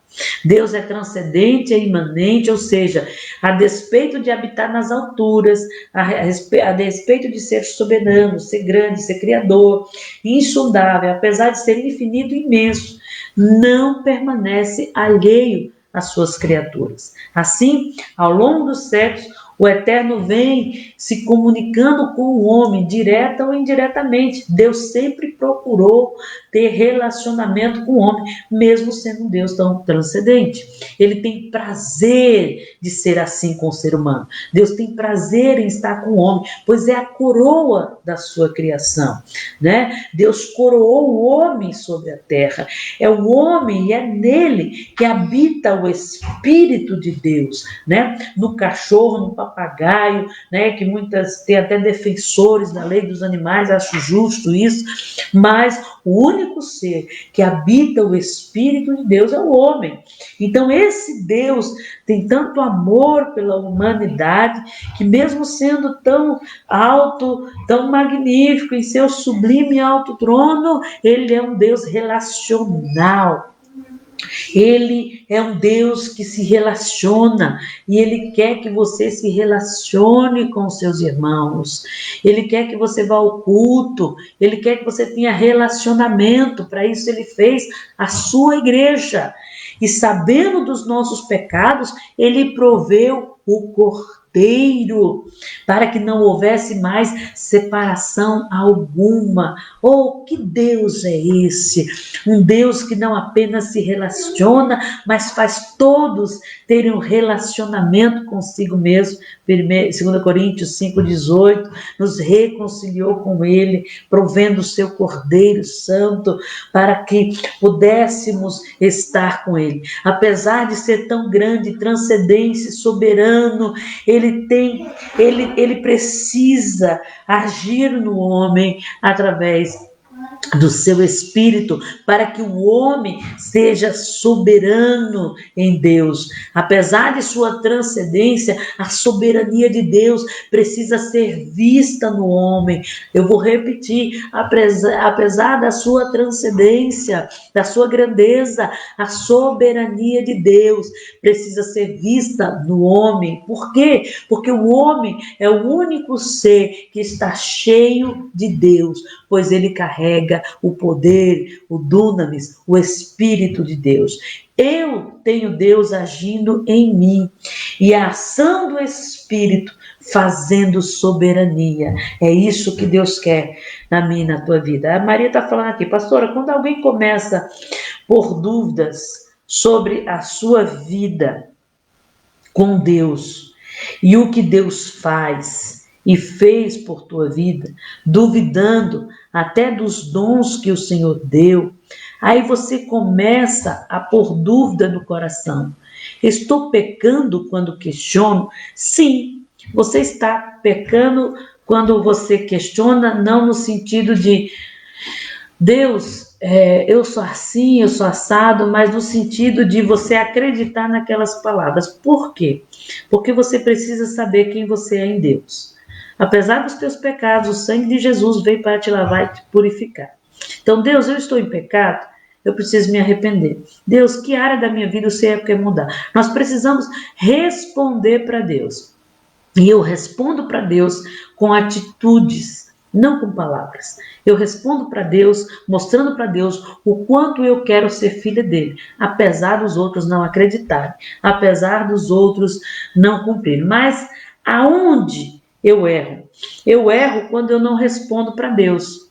Deus é transcendente, é imanente, ou seja, a despeito de habitar nas alturas, a despeito de ser soberano, ser grande, ser criador, insondável, apesar de ser infinito e imenso, não permanece alheio às suas criaturas. Assim, ao longo dos séculos, o Eterno vem se comunicando com o homem, direta ou indiretamente. Deus sempre procurou ter relacionamento com o homem, mesmo sendo um Deus tão transcendente. Ele tem prazer de ser assim com o ser humano. Deus tem prazer em estar com o homem, pois é a coroa da sua criação, né? Deus coroou o homem sobre a terra. É o homem e é nele que habita o Espírito de Deus, né? No cachorro, no papagaio, né? Que muitas têm até defensores da lei dos animais, acho justo isso, mas o único ser que habita o Espírito de Deus é o homem. Então esse Deus tem tanto amor pela humanidade que, mesmo sendo tão alto, tão magnífico em seu sublime alto trono, ele é um Deus relacional. Ele é um Deus que se relaciona e Ele quer que você se relacione com seus irmãos. Ele quer que você vá ao culto. Ele quer que você tenha relacionamento. Para isso Ele fez a sua igreja. E sabendo dos nossos pecados, Ele proveu o Cordeiro, para que não houvesse mais separação alguma. Oh, que Deus é esse? Um Deus que não apenas se relaciona, mas faz todos terem um relacionamento consigo mesmo. 2 Coríntios 5,18, nos reconciliou com Ele, provendo o seu Cordeiro Santo, para que pudéssemos estar com Ele. Apesar de ser tão grande, transcendente, soberano, ele precisa agir no homem através do seu Espírito, para que o homem seja soberano em Deus. Apesar de sua transcendência, a soberania de Deus precisa ser vista no homem. Eu vou repetir, apesar da sua transcendência, da sua grandeza, a soberania de Deus precisa ser vista no homem. Por quê? Porque o homem é o único ser que está cheio de Deus, pois ele carrega o poder, o dunamis, o Espírito de Deus. Eu tenho Deus agindo em mim e a ação do Espírito fazendo soberania. É isso que Deus quer na minha e na tua vida. A Maria está falando aqui, pastora, quando alguém começa por dúvidas sobre a sua vida com Deus e o que Deus faz e fez por tua vida, duvidando até dos dons que o Senhor deu, aí você começa a pôr dúvida no coração. Estou pecando quando questiono? Sim, você está pecando quando você questiona, não no sentido de Deus, eu sou assim, eu sou assado, mas no sentido de você acreditar naquelas palavras. Por quê? Porque você precisa saber quem você é em Deus. Apesar dos teus pecados, o sangue de Jesus veio para te lavar e te purificar. Então, Deus, eu estou em pecado, eu preciso me arrepender. Deus, que área da minha vida o Senhor quer mudar? Nós precisamos responder para Deus. E eu respondo para Deus com atitudes, não com palavras. Eu respondo para Deus, mostrando para Deus o quanto eu quero ser filha dele, apesar dos outros não acreditarem, apesar dos outros não cumprirem. Mas aonde eu erro? Eu erro quando eu não respondo para Deus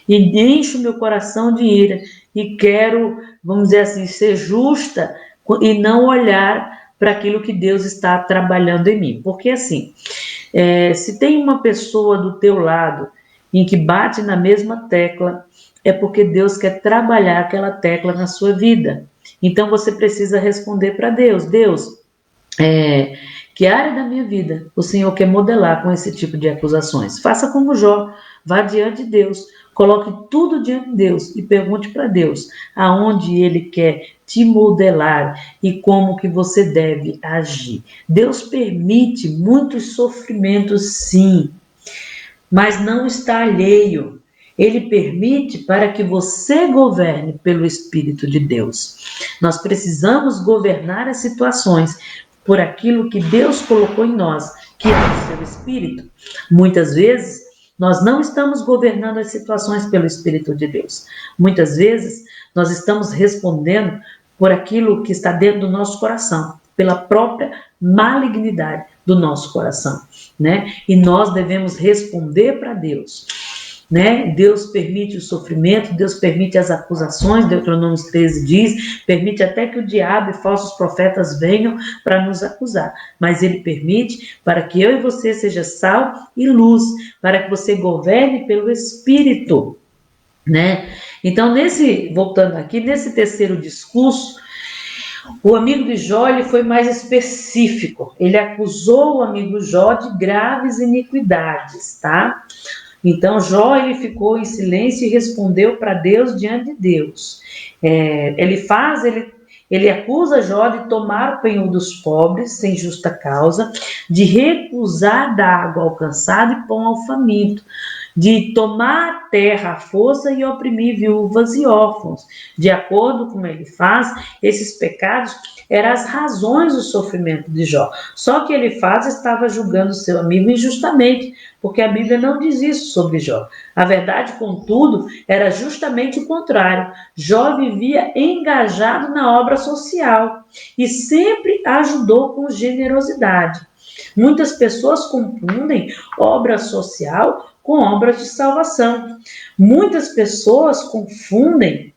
e encho meu coração de ira e quero, vamos dizer assim, ser justa e não olhar para aquilo que Deus está trabalhando em mim. Porque assim, se tem uma pessoa do teu lado em que bate na mesma tecla, é porque Deus quer trabalhar aquela tecla na sua vida. Então você precisa responder para Deus. Deus, que área da minha vida o Senhor quer modelar com esse tipo de acusações? Faça como Jó, vá diante de Deus, coloque tudo diante de Deus e pergunte para Deus aonde Ele quer te modelar e como que você deve agir. Deus permite muitos sofrimentos, sim, mas não está alheio. Ele permite para que você governe pelo Espírito de Deus. Nós precisamos governar as situações por aquilo que Deus colocou em nós, que é o seu Espírito. Muitas vezes, nós não estamos governando as situações pelo Espírito de Deus. Muitas vezes, nós estamos respondendo por aquilo que está dentro do nosso coração, pela própria malignidade do nosso coração, né? E nós devemos responder para Deus. né? Deus permite o sofrimento, Deus permite as acusações, Deuteronômio 13 diz, permite até que o diabo e falsos profetas venham para nos acusar, mas ele permite para que eu e você seja sal e luz, para que você governe pelo Espírito, né? Então, voltando aqui, nesse terceiro discurso, o amigo de Jó ele foi mais específico, ele acusou o amigo Jó de graves iniquidades, tá? Então Jó ele ficou em silêncio e respondeu para Deus diante de Deus. Ele acusa Jó de tomar o penhor dos pobres sem justa causa, de recusar da água alcançada e pão ao faminto, de tomar a terra à força e oprimir viúvas e órfãos. De acordo com ele faz, esses pecados eram as razões do sofrimento de Jó. Só que ele estava julgando seu amigo injustamente, porque a Bíblia não diz isso sobre Jó. A verdade, contudo, era justamente o contrário. Jó vivia engajado na obra social e sempre ajudou com generosidade. Muitas pessoas confundem obra social com obras de salvação. Muitas pessoas confundem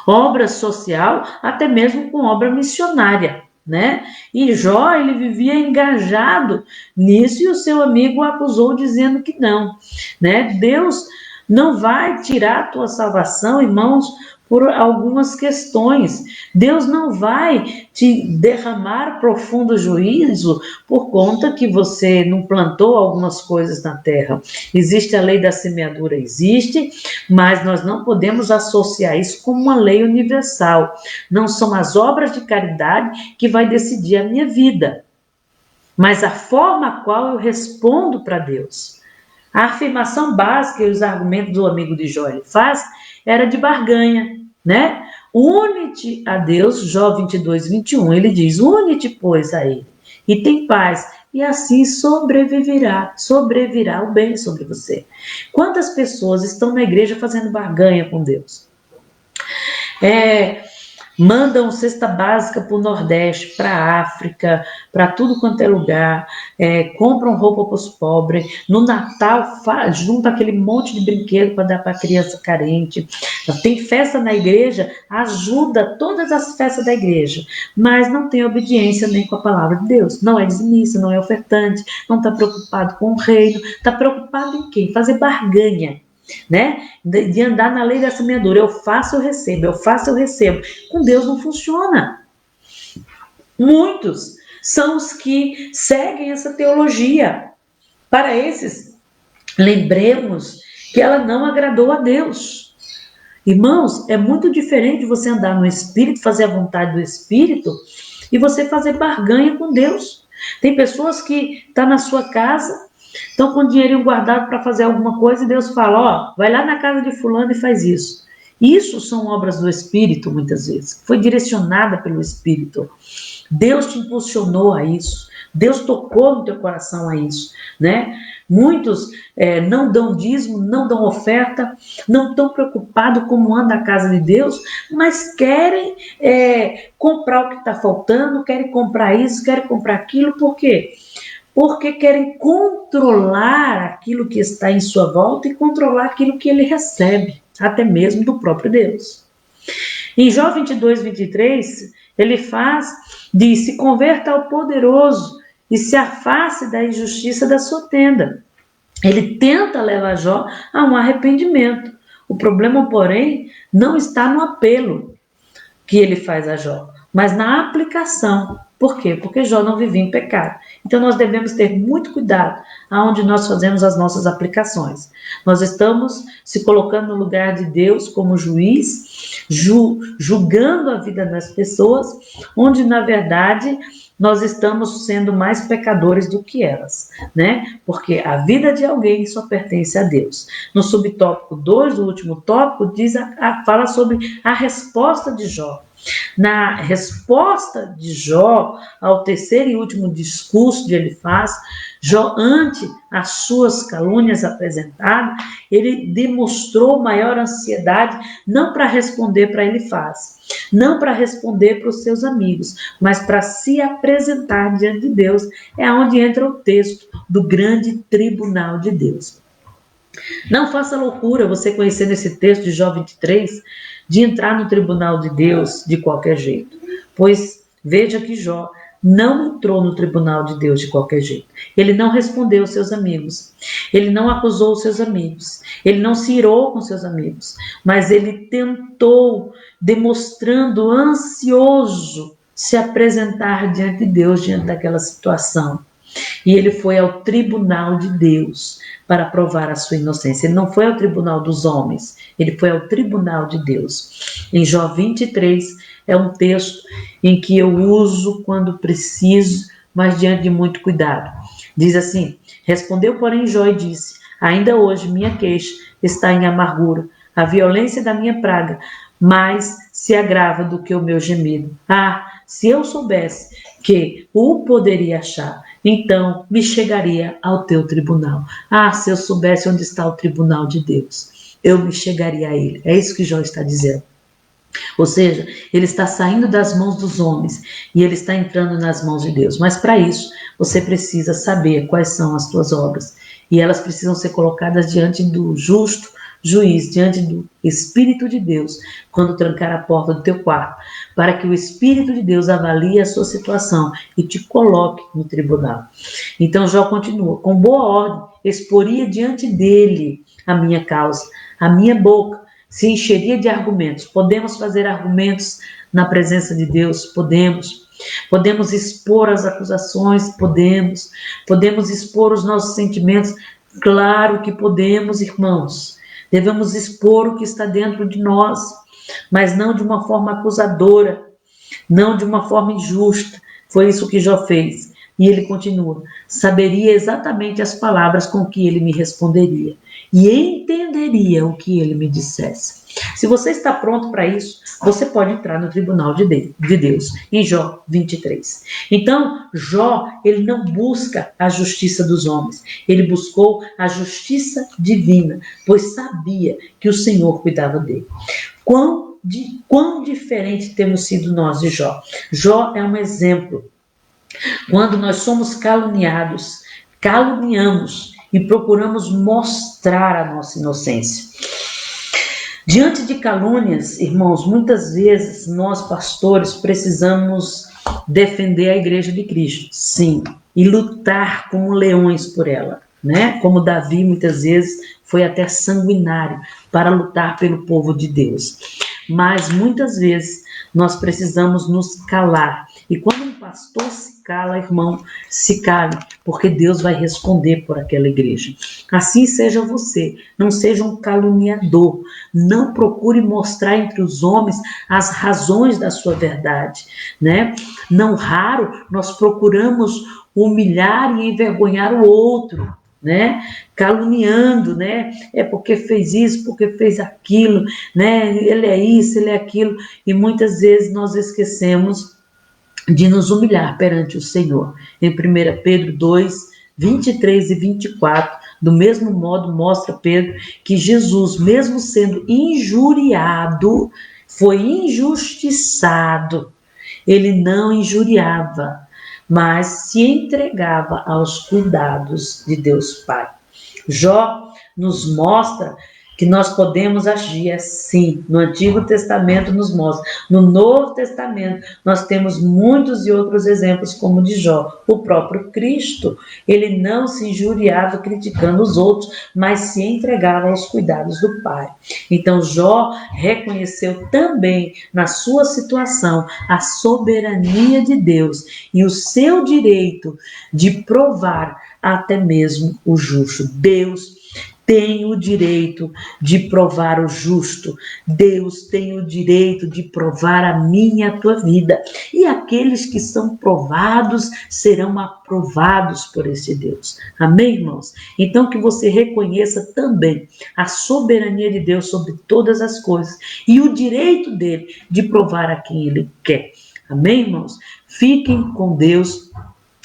obra social até mesmo com obra missionária, né? E Jó, ele vivia engajado nisso e o seu amigo o acusou dizendo que não, né? Deus não vai tirar a tua salvação, irmãos, por algumas questões. Deus não vai te derramar profundo juízo por conta que você não plantou algumas coisas na terra. Existe a lei da semeadura, existe, mas nós não podemos associar isso como uma lei universal. Não são as obras de caridade que vai decidir a minha vida, mas a forma a qual eu respondo para Deus. A afirmação básica e os argumentos do amigo de Jó ele faz era de barganha, né? Une-te a Deus, Jó 22, 21, ele diz, une-te, pois, a ele, e tem paz, e assim sobrevirá o bem sobre você. Quantas pessoas estão na igreja fazendo barganha com Deus? Mandam cesta básica para o Nordeste, para a África, para tudo quanto é lugar, compram roupa para os pobres, no Natal junta aquele monte de brinquedo para dar para a criança carente, tem festa na igreja, ajuda todas as festas da igreja, mas não tem obediência nem com a palavra de Deus, não é dizimista, não é ofertante, não está preocupado com o reino, está preocupado em quê? Fazer barganha, né? De andar na lei da semeadura, eu faço, eu recebo, eu faço, eu recebo. Com Deus não funciona. Muitos são os que seguem essa teologia. Para esses, lembremos que ela não agradou a Deus. Irmãos, é muito diferente você andar no Espírito, fazer a vontade do Espírito e você fazer barganha com Deus. Tem pessoas que estão na sua casa, estão com dinheirinho guardado para fazer alguma coisa e Deus fala, vai lá na casa de fulano e faz isso. Isso são obras do Espírito, muitas vezes. Foi direcionada pelo Espírito. Deus te impulsionou a isso. Deus tocou no teu coração a isso, né? Muitos não dão dízimo, não dão oferta, não estão preocupados como anda a casa de Deus, mas querem comprar o que está faltando, querem comprar isso, querem comprar aquilo, por quê? Porque querem controlar aquilo que está em sua volta e controlar aquilo que ele recebe, até mesmo do próprio Deus. Em Jó 22, 23, ele diz, se converta ao poderoso e se afaste da injustiça da sua tenda. Ele tenta levar Jó a um arrependimento. O problema, porém, não está no apelo que ele faz a Jó, mas na aplicação. Por quê? Porque Jó não vivia em pecado. Então nós devemos ter muito cuidado aonde nós fazemos as nossas aplicações. Nós estamos se colocando no lugar de Deus como juiz, julgando a vida das pessoas, onde na verdade nós estamos sendo mais pecadores do que elas, né? Porque a vida de alguém só pertence a Deus. No subtópico 2 do último tópico, fala sobre a resposta de Jó. Na resposta de Jó ao terceiro e último discurso que ele faz, Jó, ante as suas calúnias apresentadas, ele demonstrou maior ansiedade, não para responder para Elifaz, não para responder para os seus amigos, mas para se apresentar diante de Deus. É onde entra o texto do grande tribunal de Deus. Não faça loucura você conhecer nesse texto de Jó 23, de entrar no tribunal de Deus de qualquer jeito. Pois veja que Jó não entrou no tribunal de Deus de qualquer jeito. Ele não respondeu aos seus amigos. Ele não acusou os seus amigos. Ele não se irou com seus amigos. Mas ele tentou, demonstrando ansioso, se apresentar diante de Deus, diante daquela situação. E ele foi ao tribunal de Deus para provar a sua inocência. Ele não foi ao tribunal dos homens, ele foi ao tribunal de Deus. Em Jó 23 é um texto em que eu uso quando preciso, mas diante de muito cuidado. Diz assim: respondeu, porém, Jó e disse: ainda hoje minha queixa está em amargura, a violência da minha praga mais se agrava do que o meu gemido. Ah, se eu soubesse que o poderia achar, então me chegaria ao teu tribunal. Ah, se eu soubesse onde está o tribunal de Deus, eu me chegaria a ele. É isso que Jó está dizendo. Ou seja, ele está saindo das mãos dos homens e ele está entrando nas mãos de Deus. Mas para isso, você precisa saber quais são as tuas obras. E elas precisam ser colocadas diante do justo juiz, diante do Espírito de Deus, quando trancar a porta do teu quarto, para que o Espírito de Deus avalie a sua situação e te coloque no tribunal. Então Jó continua: com boa ordem exporia diante dele a minha causa, a minha boca se encheria de argumentos. Podemos fazer argumentos na presença de Deus? Podemos. Podemos expor as acusações? Podemos. Podemos expor os nossos sentimentos? Claro que podemos, irmãos. Devemos expor o que está dentro de nós, mas não de uma forma acusadora, não de uma forma injusta. Foi isso que Jó fez. E ele continua: saberia exatamente as palavras com que ele me responderia e entenderia o que ele me dissesse. Se você está pronto para isso, você pode entrar no tribunal de Deus, em Jó 23. Então, Jó, ele não busca a justiça dos homens, ele buscou a justiça divina, pois sabia que o Senhor cuidava dele. Quão diferente temos sido nós de Jó. Jó é um exemplo. Quando nós somos caluniados, caluniamos e procuramos mostrar a nossa inocência. Diante de calúnias, irmãos, muitas vezes nós, pastores, precisamos defender a igreja de Cristo, sim, e lutar como leões por ela, né? Como Davi muitas vezes foi até sanguinário para lutar pelo povo de Deus. Mas muitas vezes nós precisamos nos calar. E quando um pastor se cala, irmão, se cale, porque Deus vai responder por aquela igreja. Assim seja você, não seja um caluniador, não procure mostrar entre os homens as razões da sua verdade, né? Não raro nós procuramos humilhar e envergonhar o outro, né? Caluniando, né? É porque fez isso, porque fez aquilo, né? Ele é isso, ele é aquilo, e muitas vezes nós esquecemos de nos humilhar perante o Senhor. Em 1 Pedro 2, 23 e 24, do mesmo modo mostra Pedro que Jesus, mesmo sendo injuriado, foi injustiçado. Ele não injuriava, mas se entregava aos cuidados de Deus Pai. Jó nos mostra que nós podemos agir assim. No Antigo Testamento nos mostra. No Novo Testamento nós temos muitos e outros exemplos como o de Jó. O próprio Cristo, ele não se injuriava criticando os outros, mas se entregava aos cuidados do Pai. Então Jó reconheceu também na sua situação a soberania de Deus e o seu direito de provar até mesmo o justo. Deus tem o direito de provar o justo. Deus tem o direito de provar a minha e a tua vida. E aqueles que são provados serão aprovados por esse Deus. Amém, irmãos? Então que você reconheça também a soberania de Deus sobre todas as coisas e o direito dele de provar a quem ele quer. Amém, irmãos? Fiquem com Deus.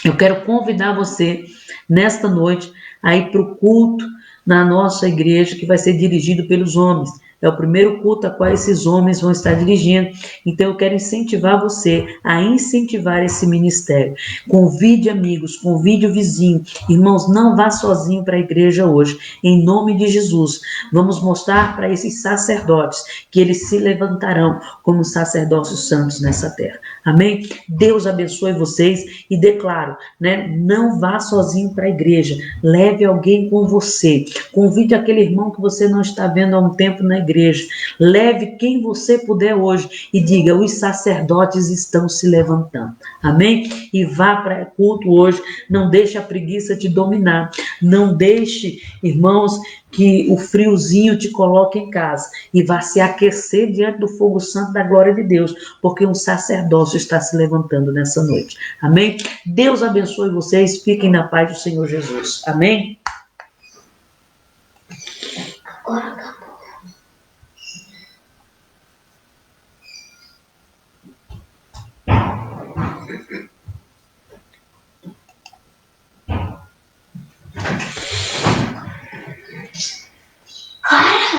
Eu quero convidar você nesta noite a ir para o culto na nossa igreja, que vai ser dirigido pelos homens. É o primeiro culto a qual esses homens vão estar dirigindo. Então eu quero incentivar você a incentivar esse ministério. Convide amigos, convide o vizinho. Irmãos, não vá sozinho para a igreja hoje. Em nome de Jesus, vamos mostrar para esses sacerdotes que eles se levantarão como sacerdócios santos nessa terra. Amém? Deus abençoe vocês e declaro, né? Não vá sozinho para a igreja. Leve alguém com você. Convide aquele irmão que você não está vendo há um tempo na igreja. Leve quem você puder hoje e diga: os sacerdotes estão se levantando. Amém? E vá para o culto hoje. Não deixe a preguiça te dominar. Não deixe, irmãos, que o friozinho te coloque em casa e vá se aquecer diante do fogo santo da glória de Deus, porque um sacerdócio está se levantando nessa noite. Amém? Deus abençoe vocês. Fiquem na paz do Senhor Jesus. Amém? Agora,